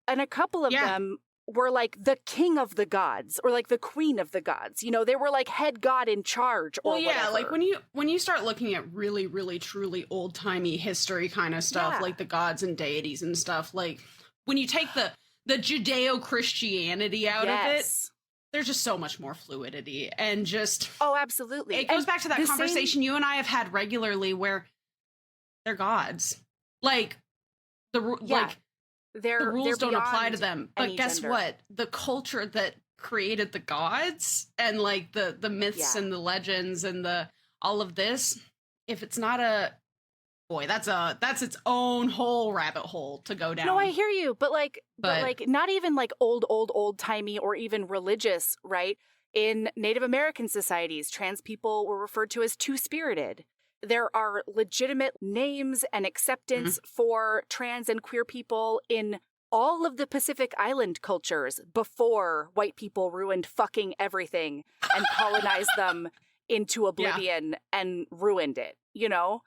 And a couple of them were like the king of the gods or like the queen of the gods. You know, they were like head god in charge or whatever. Like when you start looking at really, really, truly old-timey history kind of stuff, like the gods and deities and stuff, like when you take the Judeo-Christianity out of it, there's just so much more fluidity and just... Oh, absolutely. It goes back to that conversation you and I have had regularly where they're gods. Like, the rules don't apply to them. But guess what? The culture that created the gods and like the myths and the legends and all of this, if it's not that's its own whole rabbit hole to go down. No, I hear you, but not even like old timey or even religious, right? In Native American societies, trans people were referred to as two-spirited. There are legitimate names and acceptance for trans and queer people in all of the Pacific Island cultures before white people ruined fucking everything and colonized them into oblivion and ruined it, you know?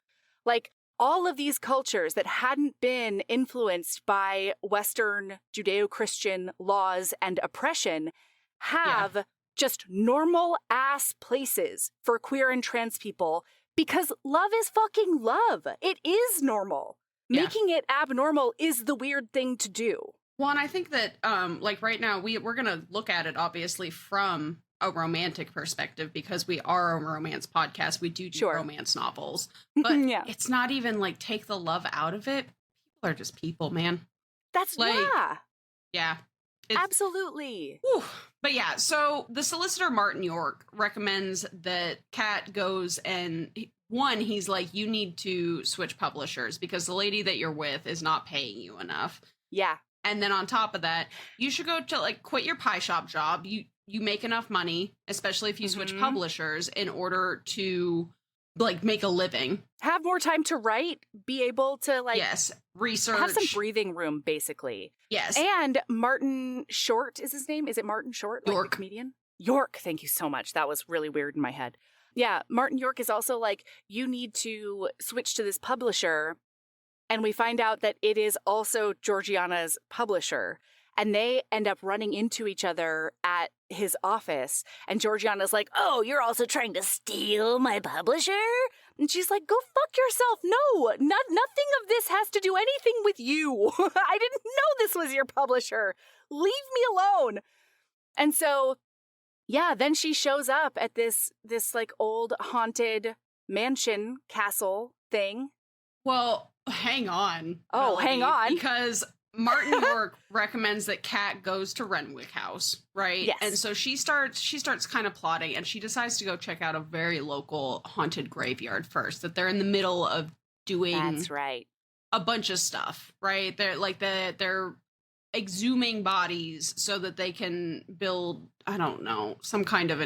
Like, all of these cultures that hadn't been influenced by Western Judeo-Christian laws and oppression have just normal-ass places for queer and trans people. Because love is fucking love. It is normal. Yeah. Making it abnormal is the weird thing to do. Well, and I think that, like right now, we're going to look at it, obviously, from a romantic perspective, because we are a romance podcast. We do romance novels. But it's not even, like, take the love out of it. People are just people, man. That's, like, yeah. Absolutely. Whew. But yeah, so the solicitor Martin York recommends that Kat goes and he's like, you need to switch publishers because the lady that you're with is not paying you enough. Yeah. And then on top of that, you should go to like quit your pie shop job. You make enough money, especially if you switch publishers, in order to like make a living. Have more time to write, be able to like research. Have some breathing room, basically. Yes. And Martin Short is his name. Is it Martin Short? York. Like the comedian? York, thank you so much. That was really weird in my head. Yeah, Martin York is also like, you need to switch to this publisher. And we find out that it is also Georgiana's publisher. And they end up running into each other at his office. And Georgiana's like, oh, you're also trying to steal my publisher? And she's like, go fuck yourself. No, nothing of this has to do anything with you. I didn't know this was your publisher. Leave me alone. And so, yeah, then she shows up at this like old haunted mansion castle thing. Well, hang on. Oh, Melody, hang on. Because Martin York recommends that Kat goes to Renwick House, right? Yes. And so she starts kind of plotting, and she decides to go check out a very local haunted graveyard first, that they're in the middle of doing That's right. a bunch of stuff, right? They're exhuming bodies so that they can build, I don't know, some kind of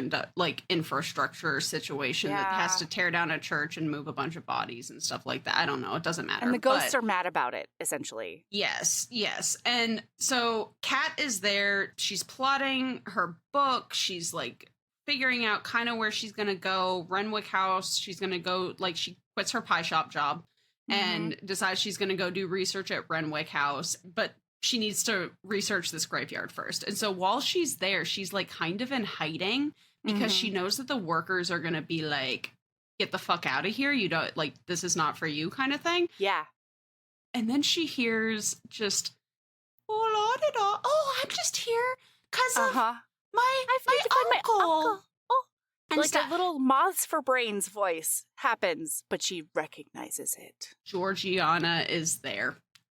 infrastructure situation that has to tear down a church and move a bunch of bodies and stuff like that. I don't know. It doesn't matter. And the ghosts are mad about it, essentially. Yes. And so Kat is there. She's plotting her book. She's like figuring out kind of where she's going to go. Renwick House. She's going to go, like, she quits her pie shop job and decides she's going to go do research at Renwick House. But she needs to research this graveyard first. And so while she's there, she's like kind of in hiding because she knows that the workers are going to be like, get the fuck out of here. You don't, like, this is not for you kind of thing. Yeah. And then she hears just, oh, I'm just here because of my uncle. Oh. And Like a little Moths for Brains voice happens, but she recognizes it. Georgiana is there.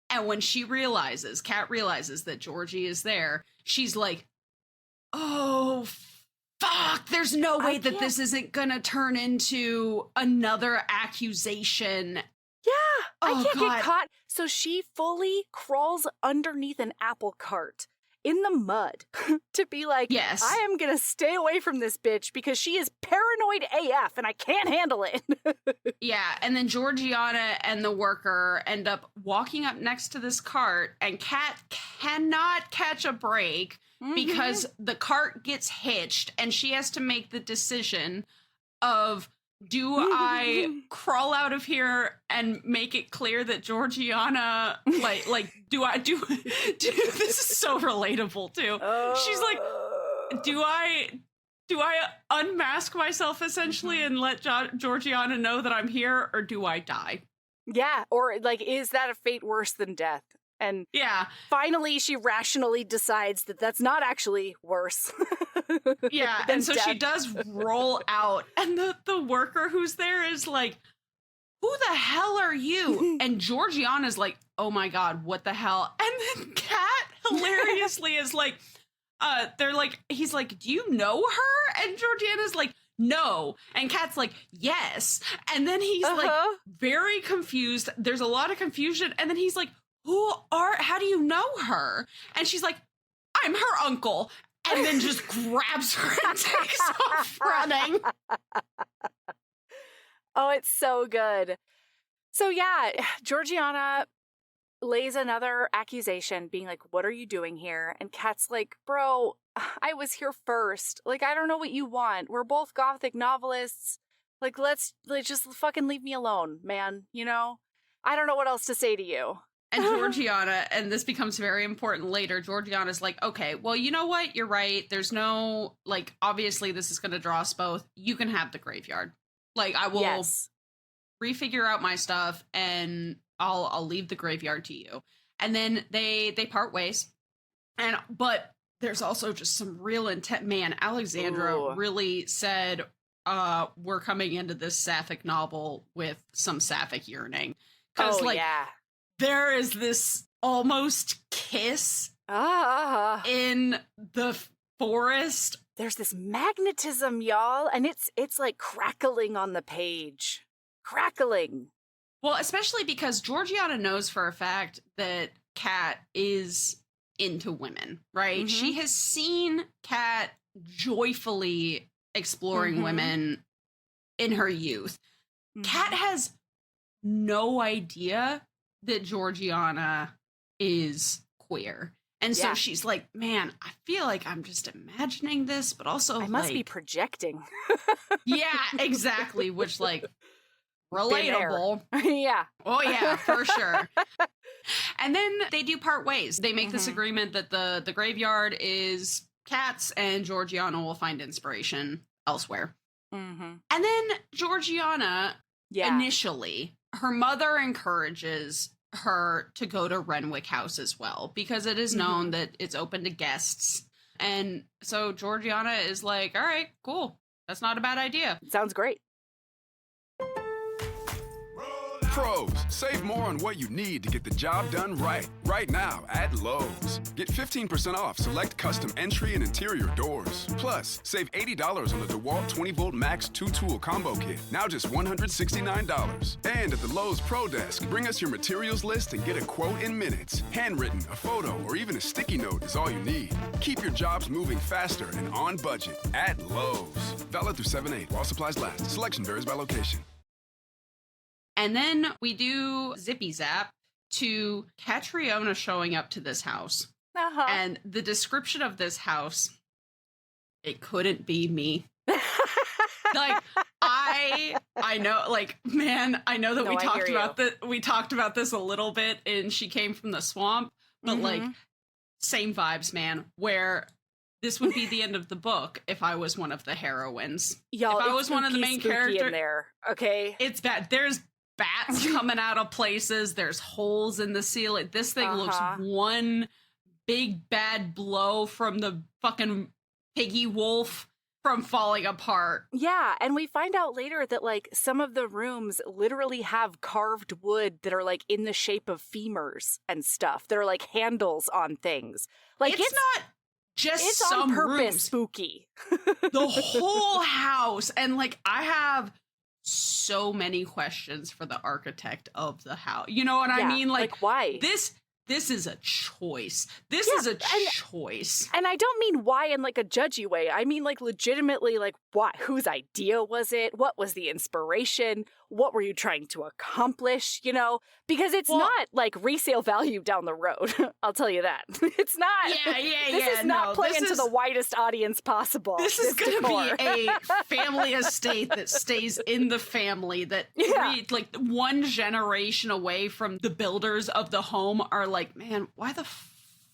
And when Kat realizes that Georgie is there, she's like, oh, fuck, there's no way that this isn't gonna turn into another accusation. Yeah, I can't God. get caught. So she fully crawls underneath an apple cart in the mud to be like, yes, I am going to stay away from this bitch because she is paranoid AF and I can't handle it. Yeah, and then Georgiana and the worker end up walking up next to this cart, and Kat cannot catch a break because the cart gets hitched, and she has to make the decision of, do I crawl out of here and make it clear that Georgiana, do I do this is so relatable too. She's like, do I unmask myself essentially and let Georgiana know that I'm here, or do I die? Yeah, or like, is that a fate worse than death? And yeah, finally she rationally decides that that's not actually worse. Yeah, and so she does roll out, and the worker who's there is like, who the hell are you? And Georgiana's like, oh my God, what the hell? And then Kat hilariously is like, he's like, do you know her? And Georgiana's like, no. And Kat's like, yes. And then he's like very confused. There's a lot of confusion. And then he's like, how do you know her? And she's like, I'm her uncle. And then just grabs her and takes off running. Oh, it's so good. So yeah, Georgiana lays another accusation, being like, what are you doing here? And Kat's like, bro, I was here first. Like, I don't know what you want. We're both gothic novelists. Like, let's just fucking leave me alone, man. You know? I don't know what else to say to you. And Georgiana, and this becomes very important later, Georgiana's like, okay, well, you know what? You're right. There's no, like, obviously this is going to draw us both. You can have the graveyard. Like, I will refigure out my stuff, and I'll leave the graveyard to you. And then they part ways. But there's also just some real intent. Man, Alexandra really said, we're coming into this sapphic novel with some sapphic yearning. Because, there is this almost kiss in the forest. There's this magnetism, y'all, and it's like crackling on the page. Crackling. Well, especially because Georgiana knows for a fact that Kat is into women, right? She has seen Kat joyfully exploring women in her youth. Kat has no idea that Georgiana is queer. And so she's like, man, I feel like I'm just imagining this, but also I must be projecting. Yeah, exactly. Which, like, relatable. Yeah. Oh, yeah, for sure. And then they do part ways. They make this agreement that the graveyard is Kat's and Georgiana will find inspiration elsewhere. And then Georgiana, initially, her mother encourages her to go to Renwick House as well, because it is known that it's open to guests. And so Georgiana is like, all right, cool. That's not a bad idea. Sounds great. Pros, save more on what you need to get the job done right. Right now at Lowe's. Get 15% off select custom entry and interior doors. Plus, save $80 on the DeWalt 20-volt Max 2-tool combo kit. Now just $169. And at the Lowe's Pro Desk, bring us your materials list and get a quote in minutes. Handwritten, a photo, or even a sticky note is all you need. Keep your jobs moving faster and on budget at Lowe's. Valid through 7/8 while supplies last. Selection varies by location. And then we do zippy zap to Catriona showing up to this house. And the description of this house, it couldn't be me. Like, I know, like, man, I know that we talked about this a little bit in She Came from the Swamp, but like, same vibes, man, where this would be the end of the book if I was one of the heroines. Y'all, if I was one of the main characters in there, okay? It's bad. There's bats coming out of places. There's holes in the ceiling. This thing looks one big bad blow from the fucking piggy wolf from falling apart. Yeah, and we find out later that, like, some of the rooms literally have carved wood that are, like, in the shape of femurs and stuff. They're, like, handles on things. Like, it's not just it's some on purpose rooms. spooky. The whole house. And, like, I have so many questions for the architect of the house. You know what I mean? Like, why? This is a choice. This is a choice. And I don't mean why in like a judgy way. I mean like legitimately like why? Whose idea was it? What was the inspiration? What were you trying to accomplish? You know, because it's not like resale value down the road. I'll tell you that. It's not. This is not playing to the widest audience possible. This is going to be a family estate that stays in the family, that like one generation away from the builders of the home are like, man, why the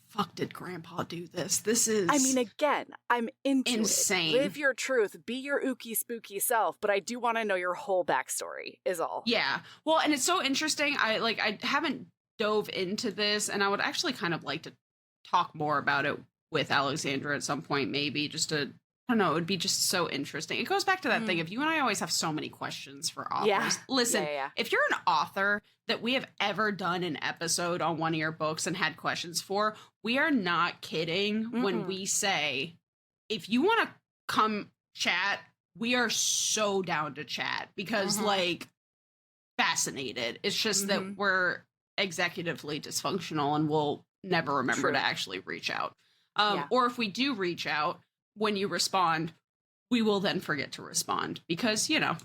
fuck did Grandpa do this? This is... I mean, again, I'm into insane. Live your truth. Be your ooky spooky self. But I do want to know your whole backstory is all. Yeah. Well, and it's so interesting. I haven't dove into this, and I would actually kind of like to talk more about it with Alexandra at some point, maybe, just to... I don't know, it would be just so interesting. It goes back to that thing of you and I always have so many questions for authors. Yeah. Listen, if you're an author that we have ever done an episode on one of your books and had questions for, we are not kidding when we say, if you want to come chat, we are so down to chat because, like, fascinated. It's just that we're executively dysfunctional and we'll never remember to actually reach out. Or if we do reach out, when you respond, we will then forget to respond because, you know.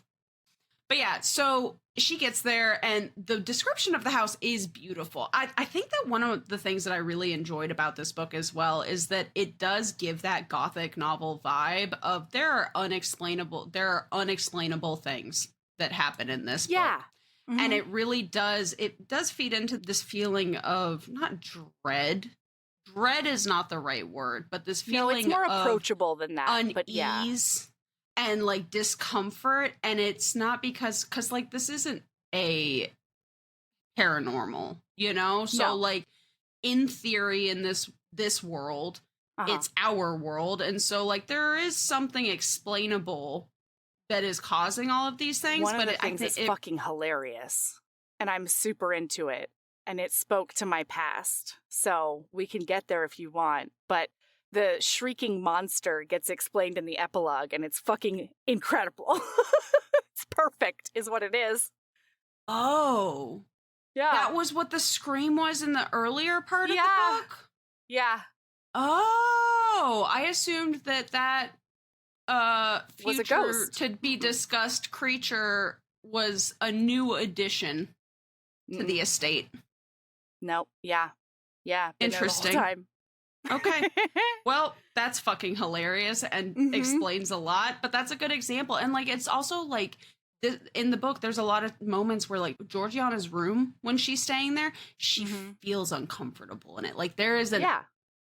But yeah, so she gets there and the description of the house is beautiful. I think that one of the things that I really enjoyed about this book as well is that it does give that gothic novel vibe of there are unexplainable things that happen in this book. And it really does feed into this feeling of not dread. Dread is not the right word, but this feeling it's more of approachable than that. unease and like discomfort. And it's not because like this isn't a paranormal, you know? So like in theory, in this world, it's our world. And so like there is something explainable that is causing all of these things. One of the things is fucking hilarious. And I'm super into it. And it spoke to my past. So we can get there if you want. But the shrieking monster gets explained in the epilogue, and it's fucking incredible. It's perfect, is what it is. Oh. Yeah. That was what the scream was in the earlier part of the book? Yeah. Oh. I assumed that future was a ghost. To be discussed creature was a new addition to the estate. Nope. Yeah. Interesting. Time. Okay. Well, that's fucking hilarious and explains a lot, but that's a good example. And like, it's also like in the book, there's a lot of moments where like Georgiana's room, when she's staying there, she feels uncomfortable in it. Like there is an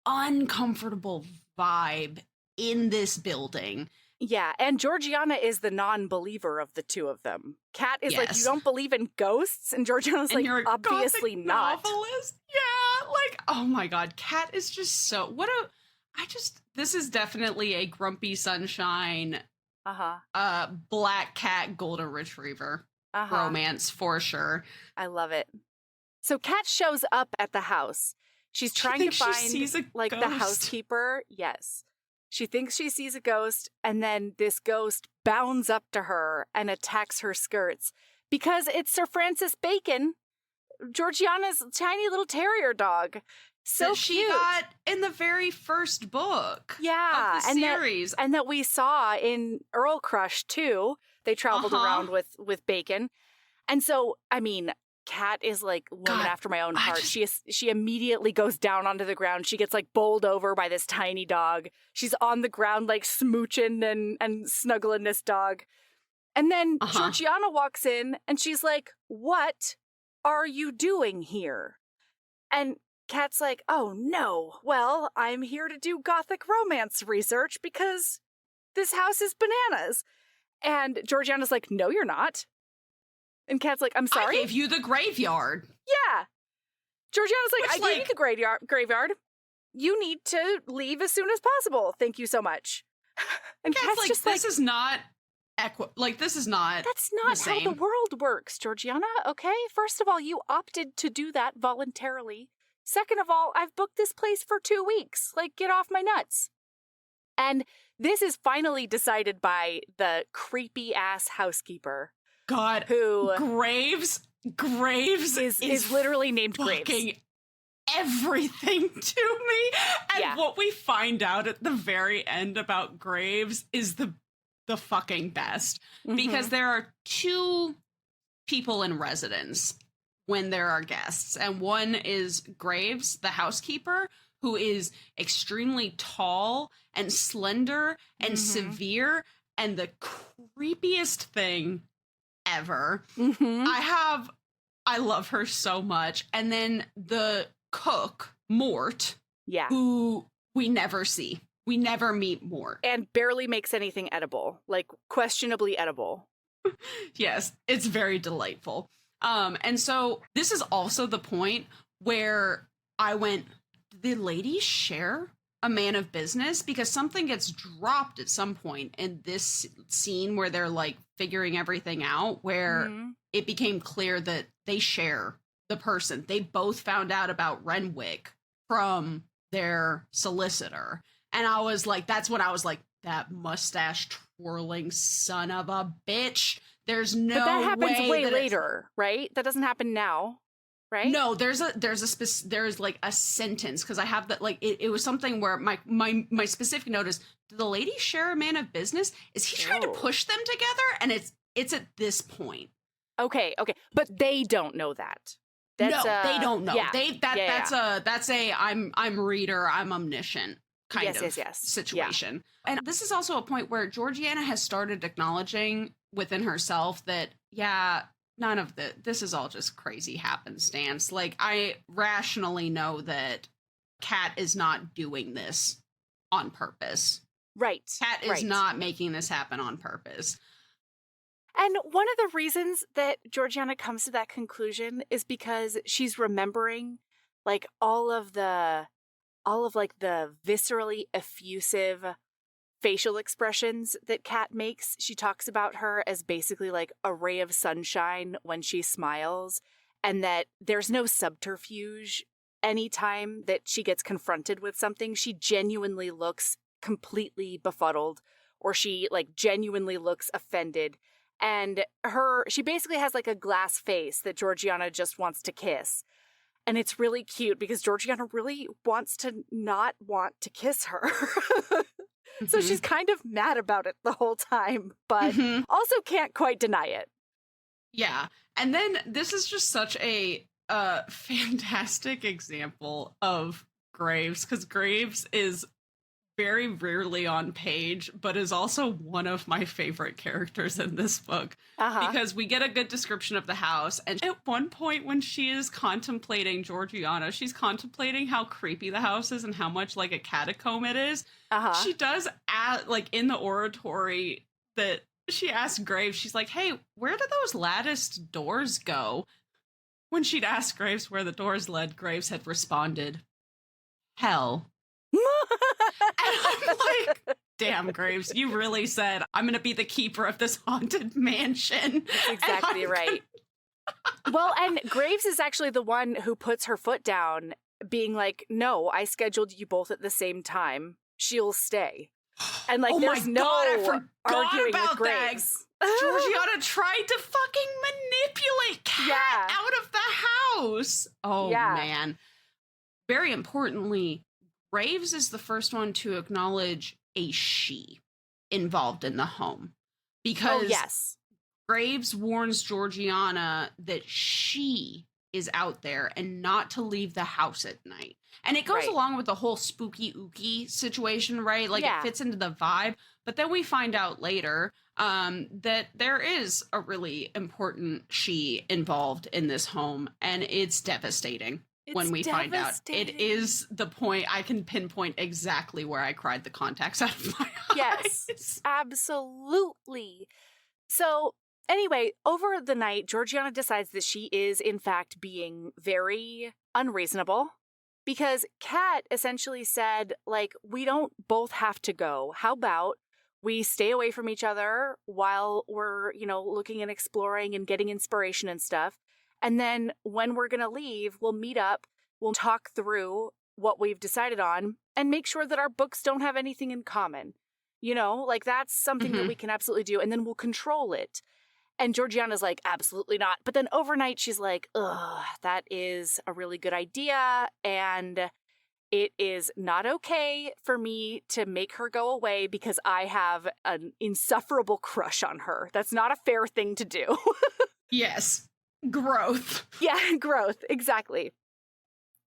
uncomfortable vibe in this building. Yeah, and Georgiana is the non-believer of the two of them. Kat is like, you don't believe in ghosts? And Georgiana's and like, you're a obviously Gothic not. Novelist. Yeah, like, oh my God, Kat is just so, this is definitely a Grumpy Sunshine, Black Cat Golden Retriever romance for sure. I love it. So Kat shows up at the house. She's trying to find the housekeeper. Yes. She thinks she sees a ghost, and then this ghost bounds up to her and attacks her skirts because it's Sir Francis Bacon, Georgiana's tiny little terrier dog. So that she cute. Got in the very first book of the series. And that we saw in Earl Crush, too. They traveled around with Bacon. And so, I mean, Kat is like woman after my own heart. She immediately goes down onto the ground. She gets like bowled over by this tiny dog. She's on the ground like smooching and snuggling this dog. And then Georgiana walks in and she's like, "What are you doing here?" And Kat's like, "Oh no, well, I'm here to do Gothic romance research because this house is bananas." And Georgiana's like, "No, you're not." And Kat's like, "I'm sorry? I gave you the graveyard." Yeah. Georgiana's like, "I gave you the graveyard. You need to leave as soon as possible. Thank you so much." And Kat's like, just this is not this is not That's not how the world works, Georgiana, okay? First of all, you opted to do that voluntarily. Second of all, I've booked this place for 2 weeks. Like, get off my nuts. And this is finally decided by the creepy-ass housekeeper. God, who Graves is literally named Graves. Everything to me. And what we find out at the very end about Graves is the fucking best. Because there are two people in residence when there are guests. And one is Graves, the housekeeper, who is extremely tall and slender and severe and the creepiest thing ever. I love her so much. And then the cook, Mort, who we never see. We never meet Mort. And barely makes anything edible, like questionably edible. Yes, it's very delightful. And so this is also the point where I went, did the ladies share a man of business? Because something gets dropped at some point in this scene where they're like figuring everything out, where it became clear that they share the person. They both found out about Renwick from their solicitor. And I was like, that's when I was like, that mustache twirling son of a bitch. There's no way. But that happens way later, right? That doesn't happen now. Right? No, there's like a sentence, because I have that, like, it was something where my specific note is, do the ladies share a man of business? Is he trying to push them together? And it's at this point. Okay. But they don't know that. They don't know. Yeah. That's a I'm reader, I'm omniscient kind of situation. Yeah. And this is also a point where Georgiana has started acknowledging within herself that, none of this is all just crazy happenstance. Like, I rationally know that Kat is not doing this on purpose. Right. Kat is not making this happen on purpose. And one of the reasons that Georgiana comes to that conclusion is because she's remembering like all of the viscerally effusive facial expressions that Kat makes. She talks about her as basically like a ray of sunshine when she smiles, and that there's no subterfuge. Anytime that she gets confronted with something, she genuinely looks completely befuddled, or she like genuinely looks offended. And she basically has like a glass face that Georgiana just wants to kiss. And it's really cute because Georgiana really wants to not want to kiss her. So she's kind of mad about it the whole time, but also can't quite deny it. Yeah. And then this is just such a fantastic example of Graves, because Graves is very rarely on page, but is also one of my favorite characters in this book. Because we get a good description of the house. And at one point when she is contemplating Georgiana, she's contemplating how creepy the house is and how much like a catacomb it is. She does add, like in the oratory that she asked Graves, she's like, hey, where did those latticed doors go? When she'd asked Graves where the doors led, Graves had responded, hell. And I'm like, damn, Graves, you really said, I'm going to be the keeper of this haunted mansion. That's exactly right. Well, and Graves is actually the one who puts her foot down, being like, no, I scheduled you both at the same time. She'll stay. And like, there's no arguing with Graves. Georgiana tried to fucking manipulate Kat out of the house. Oh, man. Very importantly, Graves is the first one to acknowledge a she involved in the home. Because Graves warns Georgiana that she is out there and not to leave the house at night. And it goes along with the whole spooky ooky situation, right? Like it fits into the vibe. But then we find out later that there is a really important she involved in this home. And it's devastating. When we find out, it is the point I can pinpoint exactly where I cried the contacts out of my eyes. Yes, absolutely. So anyway, over the night, Georgiana decides that she is, in fact, being very unreasonable because Kat essentially said, like, we don't both have to go. How about we stay away from each other while we're, you know, looking and exploring and getting inspiration and stuff. And then when we're going to leave, we'll meet up, we'll talk through what we've decided on and make sure that our books don't have anything in common. You know, like that's something that we can absolutely do. And then we'll control it. And Georgiana's like, absolutely not. But then overnight, she's like, ugh, that is a really good idea. And it is not okay for me to make her go away because I have an insufferable crush on her. That's not a fair thing to do. Yes. Growth. Yeah, growth. Exactly.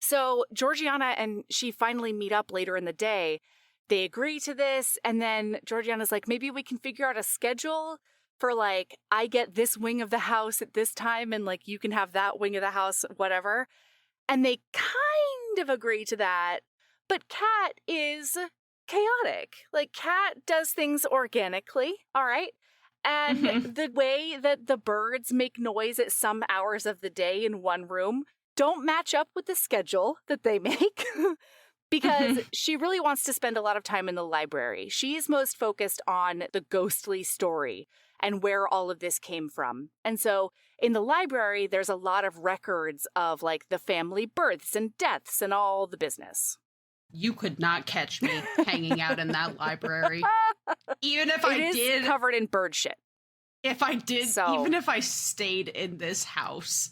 So Georgiana and she finally meet up later in the day. They agree to this. And then Georgiana's like, maybe we can figure out a schedule for like, I get this wing of the house at this time and like you can have that wing of the house, whatever. And they kind of agree to that. But Kat is chaotic. Like Kat does things organically. All right. And the way that the birds make noise at some hours of the day in one room don't match up with the schedule that they make because she really wants to spend a lot of time in the library. She's most focused on the ghostly story and where all of this came from. And so in the library, there's a lot of records of like the family births and deaths and all the business. You could not catch me hanging out in that library. Even if I did. It is covered in bird shit. If I did, even if I stayed in this house,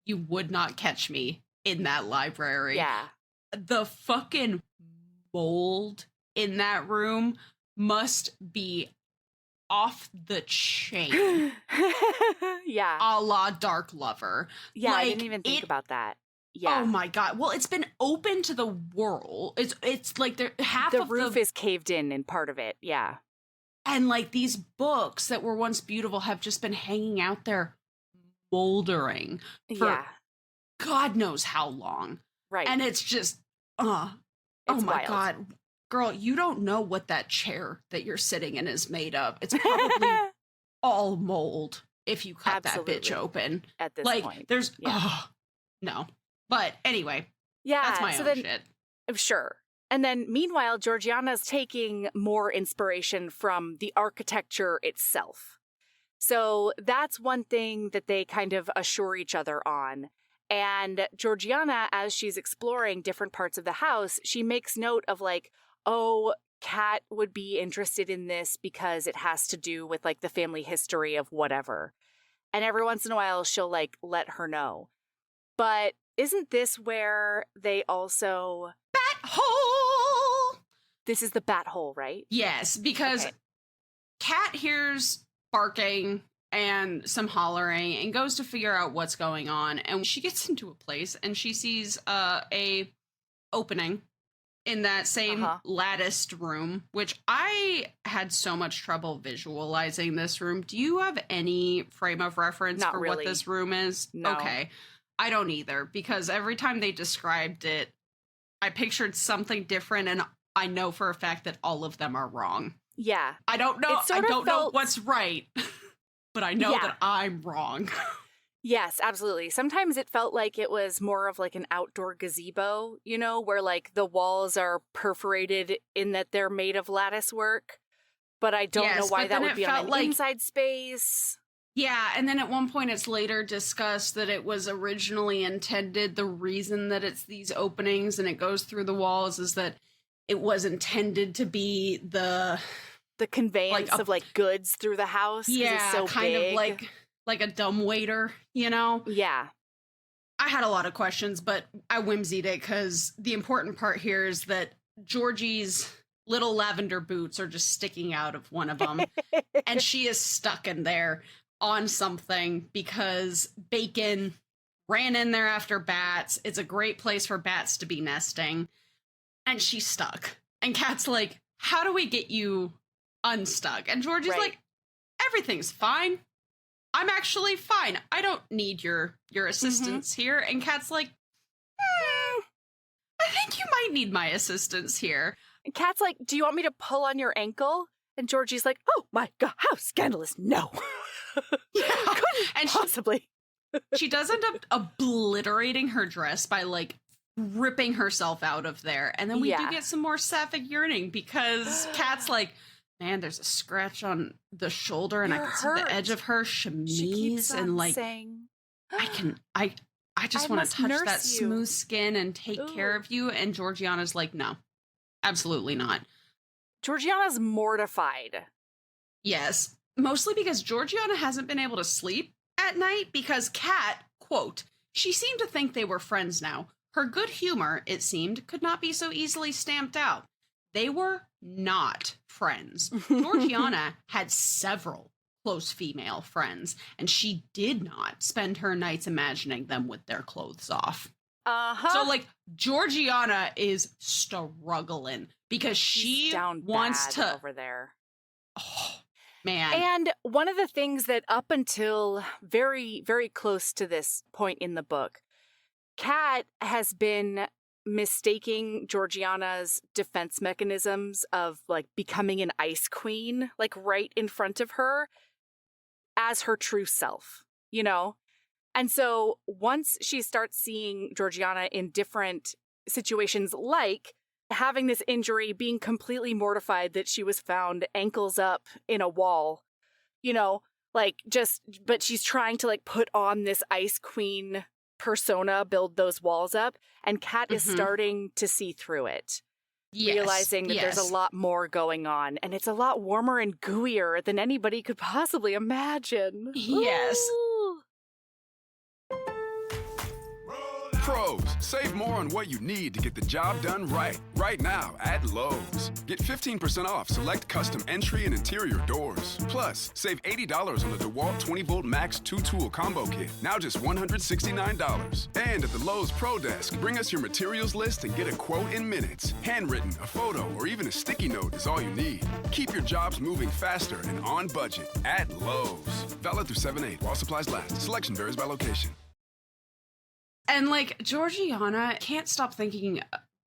you would not catch me in that library. Yeah. The fucking mold in that room must be off the chain. Yeah. A la Dark Lover. Yeah, like, I didn't even think about that. Yeah. Oh my God. Well, it's been open to the world. It's like half the of roof is caved in part of it. Yeah. And like these books that were once beautiful have just been hanging out there moldering for God knows how long. Right. And it's just, oh my wild. God. Girl, you don't know what that chair that you're sitting in is made of. It's probably all mold if you cut that bitch open. At this point. There's, no. But anyway, that's my own shit. Sure. And then meanwhile, Georgiana's taking more inspiration from the architecture itself. So that's one thing that they kind of assure each other on. And Georgiana, as she's exploring different parts of the house, she makes note of like, oh, Kat would be interested in this because it has to do with like the family history of whatever. And every once in a while, she'll like let her know. But isn't this where they also... Bat hole! This is the bat hole, right? Yes, because Kat hears barking and some hollering and goes to figure out what's going on. And she gets into a place and she sees a opening in that same latticed room, which I had so much trouble visualizing this room. Do you have any frame of reference Not for really. what this room is? No. Okay. I don't either, because every time they described it, I pictured something different, and I know for a fact that all of them are wrong. Yeah. I don't know. I don't know what's right, but I know that I'm wrong. Yes, absolutely. Sometimes it felt like it was more of like an outdoor gazebo, you know, where like the walls are perforated in that they're made of lattice work. But I don't know why that would be on an inside space. Yeah, and then at one point it's later discussed that it was originally intended, the reason that it's these openings and it goes through the walls is that it was intended to be the conveyance of like goods through the house. Yeah, it's so kind big. of like a dumbwaiter, you know? Yeah. I had a lot of questions, but I whimsied it because the important part here is that Georgie's little lavender boots are just sticking out of one of them. And she is stuck in there on something because Bacon ran in there after bats. It's a great place for bats to be nesting. And she's stuck. And Kat's like, how do we get you unstuck? And Georgie's like, everything's fine. I'm actually fine. I don't need your assistance here. And Kat's like, I think you might need my assistance here. And Kat's like, do you want me to pull on your ankle? And Georgie's like, oh my God, how scandalous. No. Couldn't and possibly. She does end up obliterating her dress by like ripping herself out of there. And then we do get some more sapphic yearning because Kat's like, man, there's a scratch on the shoulder and I can see the edge of her chemise and like saying, I just want to touch that smooth skin and take care of you. And Georgiana's like, no, absolutely not. Georgiana's mortified. Yes, mostly because Georgiana hasn't been able to sleep at night because Kat, quote, she seemed to think they were friends now. Her good humor, it seemed, could not be so easily stamped out. They were not friends. Georgiana had several close female friends, and she did not spend her nights imagining them with their clothes off. So, like, Georgiana is struggling because she wants to over there. Oh, man. And one of the things that up until very, very close to this point in the book, Kat has been mistaking Georgiana's defense mechanisms of like becoming an ice queen, like right in front of her, as her true self, you know? And so once she starts seeing Georgiana in different situations, like having this injury, being completely mortified that she was found ankles up in a wall, you know, like but she's trying to like put on this ice queen persona, build those walls up, and Kat is starting to see through it. Realizing that there's a lot more going on, and it's a lot warmer and gooier than anybody could possibly imagine. Yes. Ooh. Pros, save more on what you need to get the job done right. Right now at Lowe's. Get 15% off select custom entry and interior doors. Plus, save $80 on the DeWalt 20-volt Max 2-tool combo kit. Now just $169. And at the Lowe's Pro Desk, bring us your materials list and get a quote in minutes. Handwritten, a photo, or even a sticky note is all you need. Keep your jobs moving faster and on budget at Lowe's. Valid through 7/8 while supplies last. Selection varies by location. And, like, Georgiana can't stop thinking,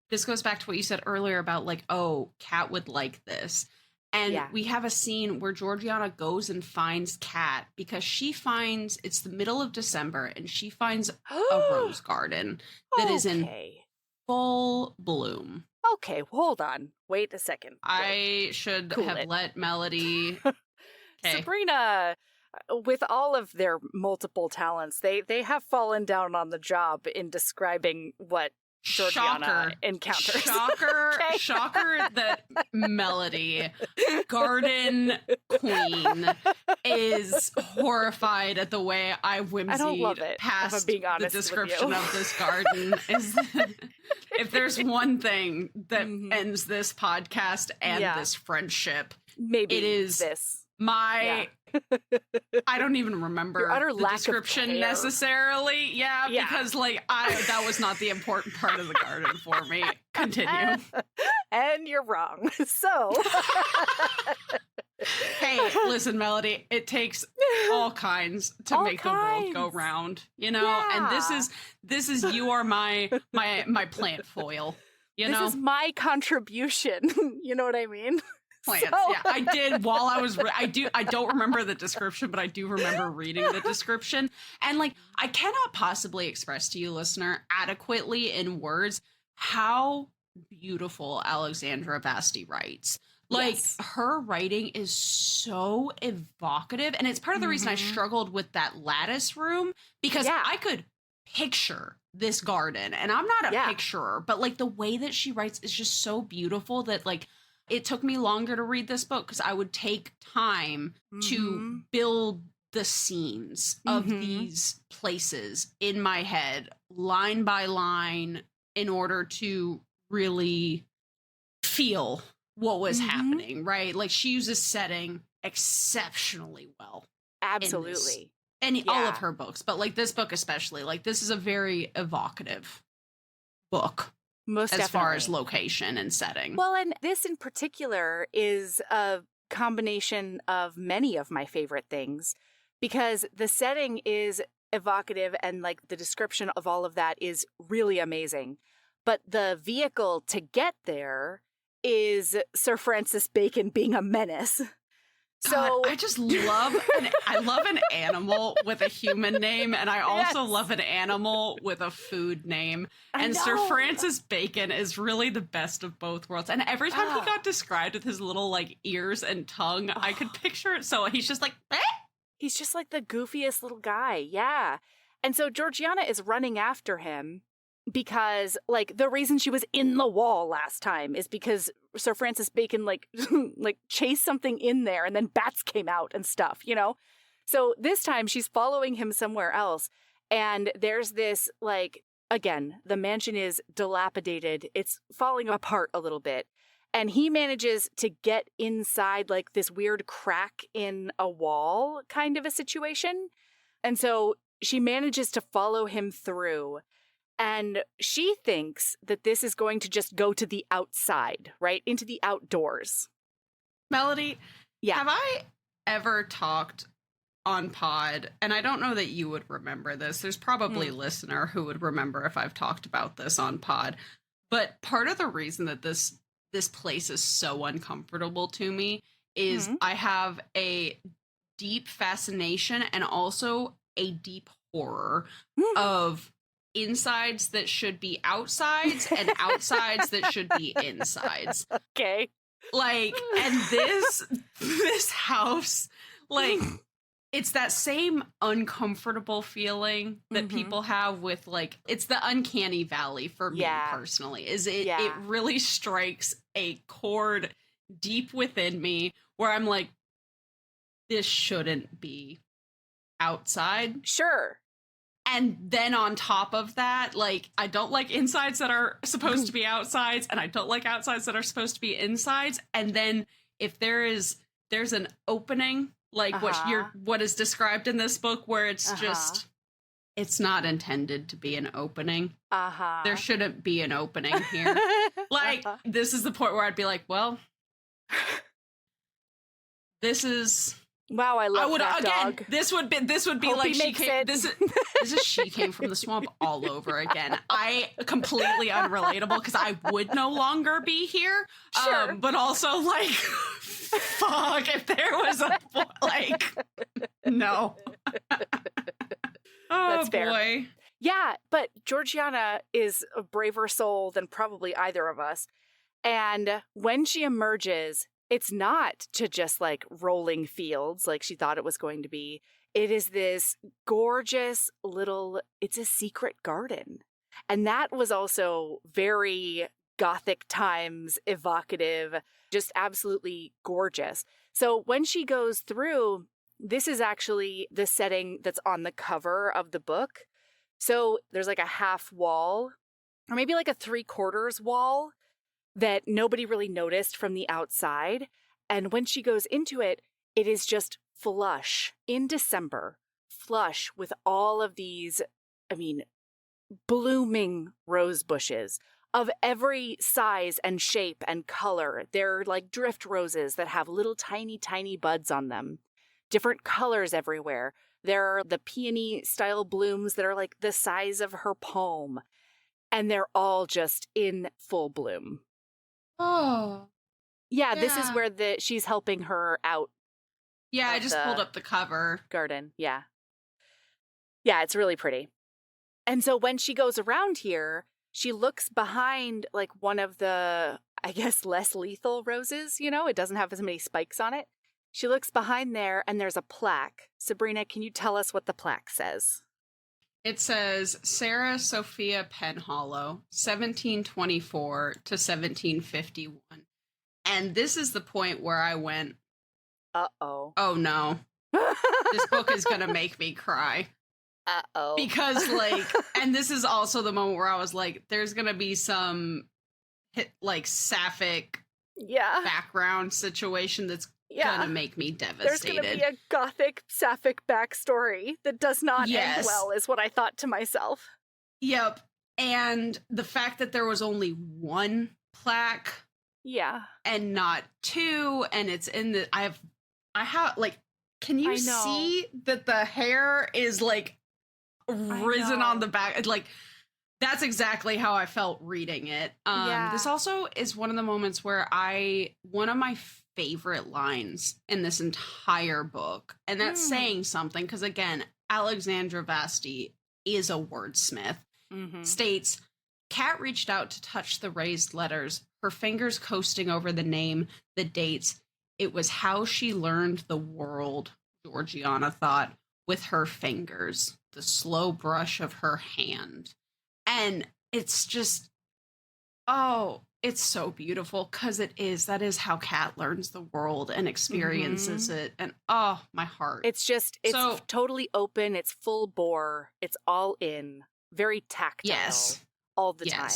this goes back to what you said earlier about, like, oh, Kat would like this. And we have a scene where Georgiana goes and finds Kat because she finds, it's the middle of December, and she finds a rose garden that is in full bloom. Okay, hold on. Wait a second. I should have let Melody... Sabrina... With all of their multiple talents, they have fallen down on the job in describing what Georgiana encounters. Shocker that Melody, garden queen, is horrified at the way I whimsied past the description of this garden. If there's one thing that ends this podcast and this friendship, maybe it is this. My I don't even remember Your utter the lack of description care. necessarily. Yeah, because that was not the important part of the garden for me. Continue. And you're wrong. So Hey, listen, Melody, it takes all kinds to make the world go round, you know? Yeah. And this is you are my plant foil, you know? This is my contribution. You know what I mean? Plants. So- Yeah, I did while I was I don't remember the description, but I do remember reading the description. And like I cannot possibly express to you, listener, adequately in words how beautiful Alexandra Vasti writes. Like Yes. her writing is so evocative, and it's part of the reason I struggled with that lattice room, because I could picture this garden, and I'm not a picturer, but like the way that she writes is just so beautiful that like it took me longer to read this book because I would take time to build the scenes of these places in my head, line by line, in order to really feel what was happening, right? Like she uses setting exceptionally well. Absolutely. And all of her books, but like this book especially, like this is a very evocative book. Most as definitely. Far as location and setting. Well, and this in particular is a combination of many of my favorite things, because the setting is evocative and like the description of all of that is really amazing. But the vehicle to get there is Sir Francis Bacon being a menace. God, So I just love I love an animal with a human name, and I also love an animal with a food name. And Sir Francis Bacon is really the best of both worlds. And every time he got described with his little like ears and tongue, I could picture it. So he's just like, eh? He's just like the goofiest little guy. Yeah. And so Georgiana is running after him because like the reason she was in the wall last time is because Sir Francis Bacon like chased something in there and then bats came out and stuff, you know? So this time she's following him somewhere else, and there's this like, again, the mansion is dilapidated. It's falling apart a little bit. And he manages to get inside like this weird crack in a wall kind of a situation. And so she manages to follow him through. And she thinks that this is going to just go to the outside, right? Into the outdoors. Melody, have I ever talked on pod, and I don't know that you would remember this. There's probably a listener who would remember if I've talked about this on pod. But part of the reason that this place is so uncomfortable to me is I have a deep fascination and also a deep horror of insides that should be outsides and outsides that should be insides. Okay. Like, and this house, like, it's that same uncomfortable feeling that people have with like, it's the uncanny valley for me personally, is it really strikes a chord deep within me where I'm like, this shouldn't be outside. Sure. And then on top of that, like, I don't like insides that are supposed to be outsides, and I don't like outsides that are supposed to be insides. And then if there's an opening, like what is described in this book, where it's just, it's not intended to be an opening. There shouldn't be an opening here. Like, this is the point where I'd be like, well, this is... Wow, I love that again, dog. This would be Hope like he she makes came. it. This is she came from the swamp all over again. I completely unrelatable because I would no longer be here. Sure. But also like, fuck, if there was a like, no. Oh, That's fair. Boy. Yeah, but Georgiana is a braver soul than probably either of us. And when she emerges, it's not to just like rolling fields like she thought it was going to be. It is this gorgeous little, it's a secret garden. And that was also very Gothic times evocative, just absolutely gorgeous. So when she goes through, this is actually the setting that's on the cover of the book. So there's like a half wall, or maybe like a 3/4 wall, that nobody really noticed from the outside. And when she goes into it, it is just flush in December, flush with all of these, blooming rose bushes of every size and shape and color. They're like drift roses that have little tiny, tiny buds on them, different colors everywhere. There are the peony style blooms that are like the size of her palm, and they're all just in full bloom. Oh. Yeah, this is where she's helping her out. Yeah, I just pulled up the cover. Garden, yeah. Yeah, it's really pretty. And so when she goes around here, she looks behind like one of the, I guess, less lethal roses, it doesn't have as many spikes on it. She looks behind there and there's a plaque. Sabrina, can you tell us what the plaque says? It says Sarah Sophia Penhallow, 1724 to 1751. And this is the point where I went, uh-oh. Oh no. This book is going to make me cry. Uh-oh. Because and this is also the moment where I was like, there's going to be some sapphic background situation that's going to make me devastated. There's going to be a gothic sapphic backstory that does not end well, is what I thought to myself. Yep. And the fact that there was only one plaque. Yeah. And not two. And it's in the, I have can you see that the hair is risen on the back? That's exactly how I felt reading it. This also is one of the moments where one of my favorite lines in this entire book, and that's saying something, because again, Alexandra Vasti is a wordsmith, states, Kat reached out to touch the raised letters, her fingers coasting over the name, the dates. It was how she learned the world, Georgiana thought, with her fingers, the slow brush of her hand. And it's just, it's so beautiful, because that is how Kat learns the world and experiences it. And my heart. It's totally open. It's full bore. It's all in, very tactile all the time.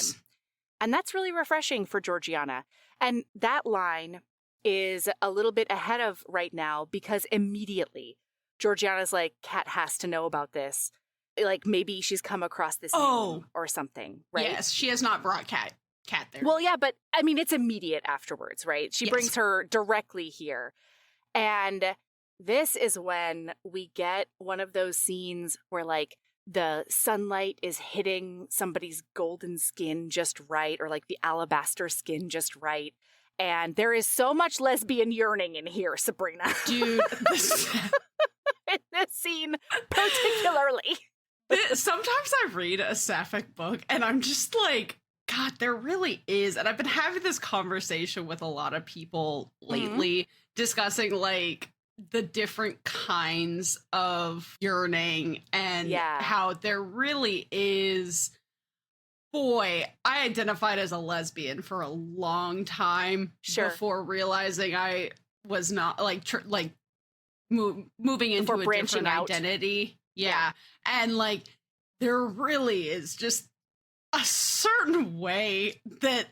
And that's really refreshing for Georgiana. And that line is a little bit ahead of right now, because immediately Georgiana's like, Kat has to know about this. Maybe she's come across this name or something, right? Yes, she has not brought Kat there. Well, yeah, but it's immediate afterwards, right? She brings her directly here. And this is when we get one of those scenes where the sunlight is hitting somebody's golden skin just right, or the alabaster skin just right. And there is so much lesbian yearning in here, Sabrina. Dude, in this scene particularly. Sometimes I read a sapphic book and I'm just like, God, there really is. And I've been having this conversation with a lot of people lately, discussing the different kinds of yearning and how there really is. Boy, I identified as a lesbian for a long time before realizing I was not moving into a different identity. Yeah. And there really is just a certain way that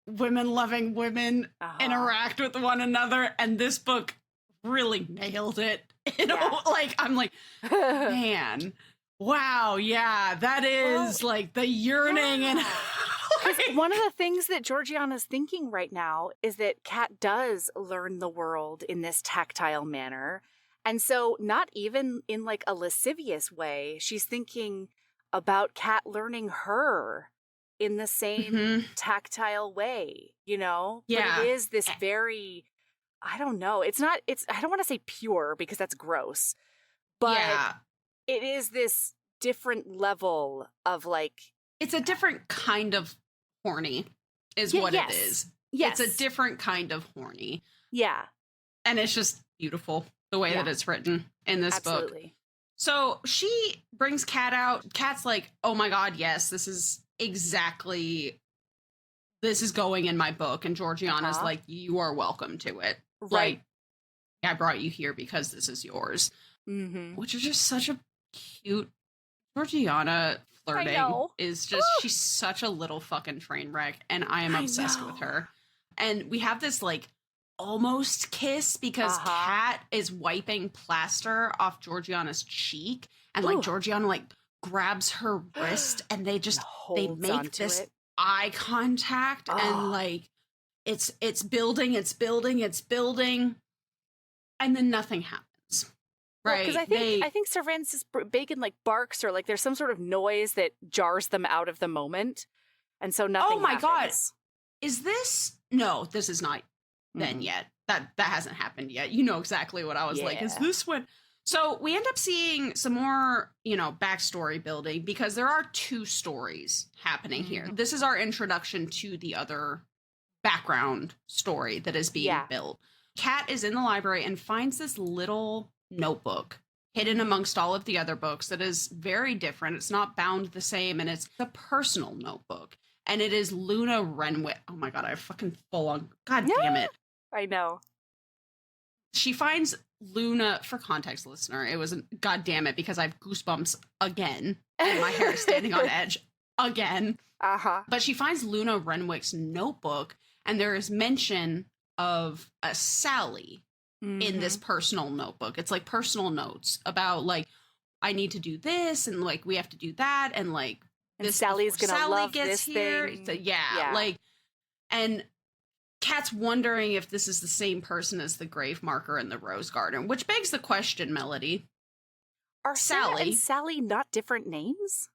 women loving women interact with one another. And this book really nailed it. I'm like, man, wow. Yeah, that is the yearning. And one of the things that Georgiana's thinking right now is that Kat does learn the world in this tactile manner. And so not even in a lascivious way, she's thinking about Kat learning her in the same tactile way, Yeah. But it is this very, I don't know. I don't want to say pure, because that's gross, but it is this different level of it's a different kind of horny is what it is. Yes. It's a different kind of horny. Yeah. And it's just beautiful the way that it's written in this book. So she brings Kat out. Kat's like, oh my God, yes, this is going in my book. And Georgiana's like, you are welcome to it. Right. I brought you here because this is yours. Which is just such a cute Georgiana flirting is just, she's such a little fucking train wreck. And I am obsessed with her. And we have this almost kiss because Kat is wiping plaster off Georgiana's cheek, and like Georgiana like grabs her wrist, and they make this eye contact, and like it's building, and then nothing happens. Right? Because I think Sir Francis Bacon like barks, or like there's some sort of noise that jars them out of the moment, and so nothing. Oh my god! Is this? No, this is not then yet. That hasn't happened yet. You know exactly what I was like. Is this when? So we end up seeing some more, backstory building, because there are 2 stories happening here. This is our introduction to the other background story that is being built. Kat is in the library and finds this little notebook hidden amongst all of the other books that is very different. It's not bound the same, and it's a personal notebook. And it is Luna Renwick. Oh my god, I fucking full on. God damn it. I know. She finds Luna, for context, listener, it was god damn it, because I have goosebumps again, and my hair is standing on edge again. But she finds Luna Renwick's notebook, and there is mention of a Sally in this personal notebook. It's like personal notes about like, I need to do this, and like we have to do that, and like and Sally's gonna love this thing. So, like, and Kat's wondering if this is the same person as the grave marker in the rose garden, which begs the question, Melody. Are Sally and Sally not different names?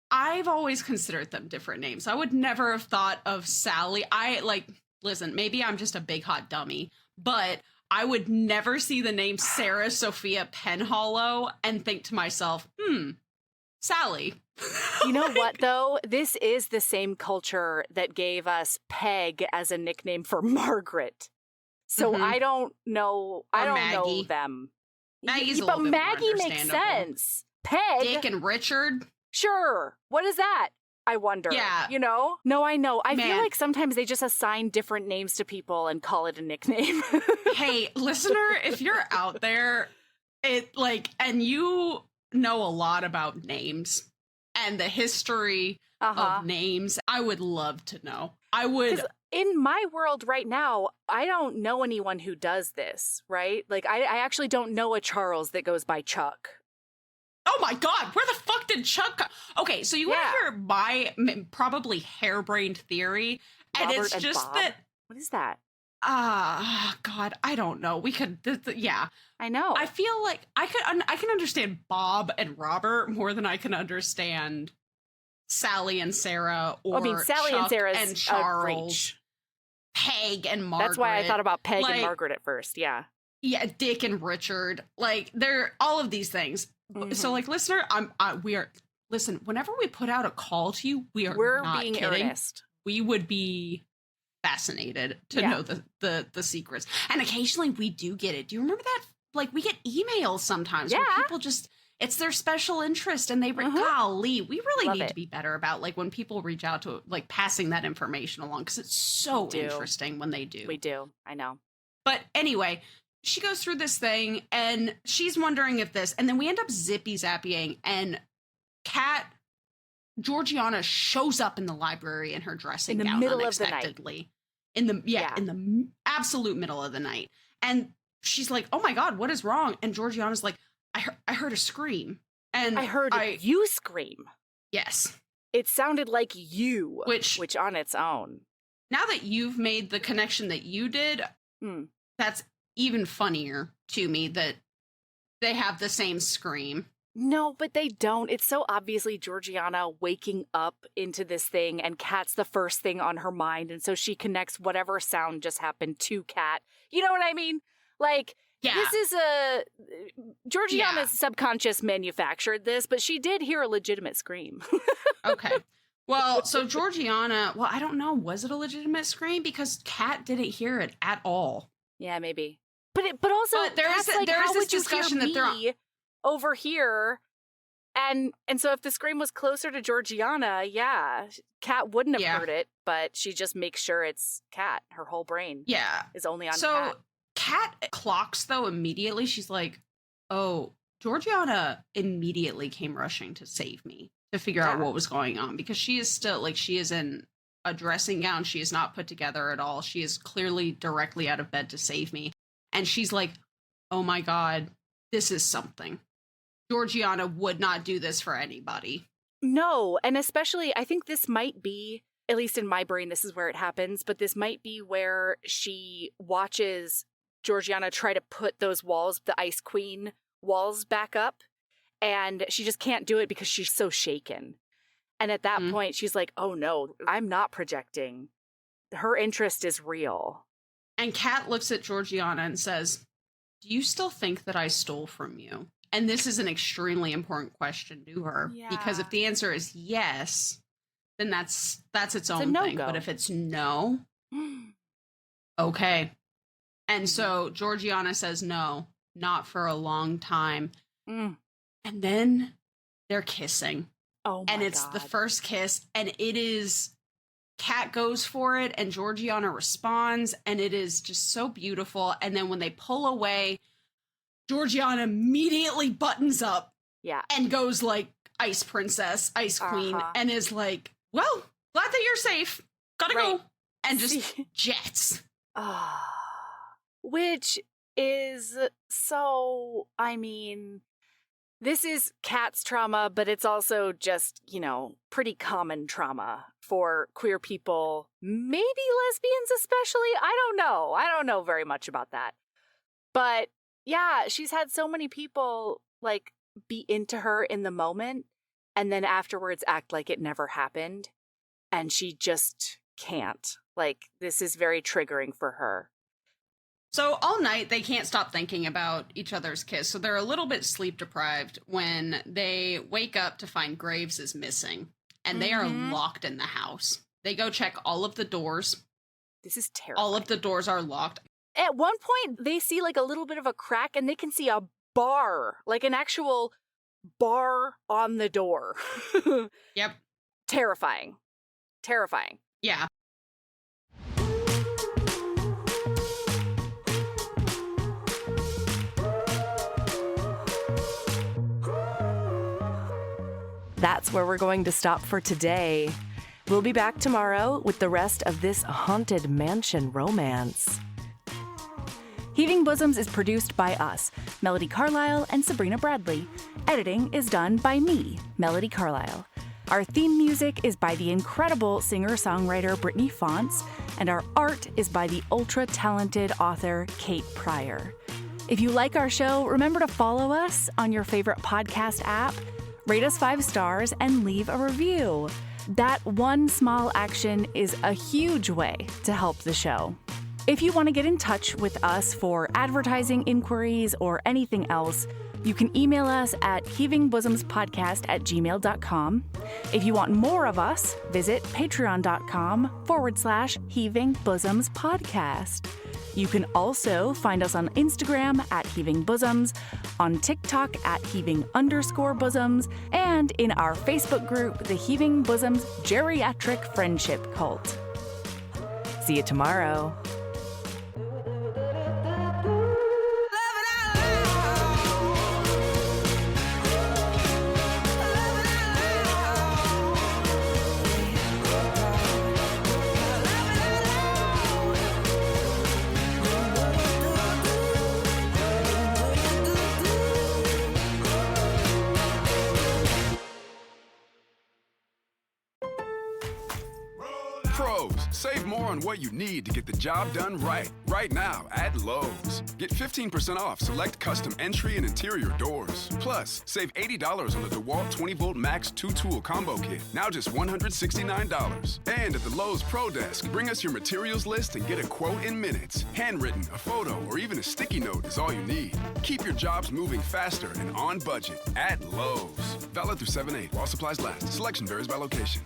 I've always considered them different names. I would never have thought of Sally. Listen, maybe I'm just a big hot dummy, but I would never see the name Sarah Sophia Penhollow and think to myself, Sally. You know what, though? This is the same culture that gave us Peg as a nickname for Margaret. So I don't know. I don't know them. Maggie's but Maggie makes sense. Peg. Dick and Richard. Sure. What is that? I wonder. Yeah. No, I know. I feel like sometimes they just assign different names to people and call it a nickname. Hey, listener, if you're out there, and you know a lot about names and the history of names, I would love to know. I would. In my world right now, I don't know anyone who does this, right? Like, I actually don't know a Charles that goes by Chuck. Oh my god, where the fuck did Chuck come? Okay, so you want to hear my probably harebrained theory, and Robert it's and just Bob? that. What is that? God, I don't know. We could, I know. I feel like I can understand Bob and Robert more than I can understand Sally and Sarah, or Sally Chuck and Sarah and Charles, Peg and Margaret. That's why I thought about Peg and Margaret at first. Yeah, Dick and Richard. Like, they're all of these things. So, like, listener, listen. Whenever we put out a call to you, we're not being kidding. earnest. We would be fascinated to know the secrets, and occasionally we do get it. Do you remember that? Like, we get emails sometimes where people it's their special interest, and they bring. Golly, we really need to be better about like when people reach out to like passing that information along, because it's so interesting when they do. We do. I know. But anyway. She goes through this thing, and she's wondering if this, and then we end up zippy-zappying, and Georgiana shows up in the library in her dressing gown unexpectedly. In the absolute middle of the night. And she's like, oh my god, what is wrong? And Georgiana's like, I heard a scream. And I heard you scream. Yes. It sounded like you, which on its own. Now that you've made the connection that you did, that's even funnier to me that they have the same scream. No, but they don't. It's so obviously Georgiana waking up into this thing, and Kat's the first thing on her mind, and so she connects whatever sound just happened to Kat. You know what I mean? Like, this is Georgiana's subconscious manufactured this, but she did hear a legitimate scream. Okay. Well, so Georgiana, I don't know. Was it a legitimate scream? Because Kat didn't hear it at all. Yeah, maybe. But also, there's this discussion that they're over here, and so if the scream was closer to Georgiana, Kat wouldn't have heard it, but she just makes sure it's Kat. Her whole brain, is only on Kat. So Kat clocks though immediately. She's like, "Oh, Georgiana immediately came rushing to save me, to figure out what was going on, because she is still like she is in a dressing gown. She is not put together at all. She is clearly directly out of bed to save me. And she's like, oh my God, this is something. Georgiana would not do this for anybody. No, and especially, I think this might be, at least in my brain, this is where it happens, but this might be where she watches Georgiana try to put those walls, the Ice Queen walls, back up, and she just can't do it because she's so shaken. And at that point, she's like, oh no, I'm not projecting. Her interest is real. And Kat looks at Georgiana and says, do you still think that I stole from you? And this is an extremely important question to her, because if the answer is yes, then that's its own thing. But if it's no, okay. And so Georgiana says no, not for a long time. And then they're kissing. Oh my God. And it's the first kiss, and it is, Kat goes for it, and Georgiana responds, and it is just so beautiful. And then when they pull away, Georgiana immediately buttons up and goes like Ice Princess, Ice Queen, and is like, well, glad that you're safe. Gotta go. And just jets. Which is so, I mean, this is Kat's trauma, but it's also just, you know, pretty common trauma for queer people, maybe lesbians especially. I don't know. I don't know very much about that. But yeah, she's had so many people like be into her in the moment and then afterwards act like it never happened. And she just can't. Like, this is very triggering for her. So all night, they can't stop thinking about each other's kiss. So they're a little bit sleep deprived when they wake up to find Graves is missing. And they are locked in the house. They go check all of the doors. This is terrible. All of the doors are locked. At one point, they see like a little bit of a crack and they can see a bar, like an actual bar on the door. Yep. Terrifying. Terrifying. Yeah. That's where we're going to stop for today. We'll be back tomorrow with the rest of this Haunted Mansion romance. Heaving Bosoms is produced by us, Melody Carlisle and Sabrina Bradley. Editing is done by me, Melody Carlisle. Our theme music is by the incredible singer-songwriter Brittany Fonts, and our art is by the ultra-talented author Kate Pryor. If you like our show, remember to follow us on your favorite podcast app, rate us 5 stars, and leave a review. That one small action is a huge way to help the show. If you want to get in touch with us for advertising inquiries or anything else, you can email us at heavingbosomspodcast@gmail.com. If you want more of us, visit patreon.com/heavingbosomspodcast. You can also find us on Instagram at Heaving Bosoms, on TikTok at Heaving_Bosoms, and in our Facebook group, the Heaving Bosoms Geriatric Friendship Cult. See you tomorrow. Pros, save more on what you need to get the job done right. Right now at Lowe's. Get 15% off select custom entry and interior doors. Plus, save $80 on the DeWalt 20-volt Max 2-tool combo kit. Now just $169. And at the Lowe's Pro Desk, bring us your materials list and get a quote in minutes. Handwritten, a photo, or even a sticky note is all you need. Keep your jobs moving faster and on budget at Lowe's. Valid through 7/8 while supplies last. Selection varies by location.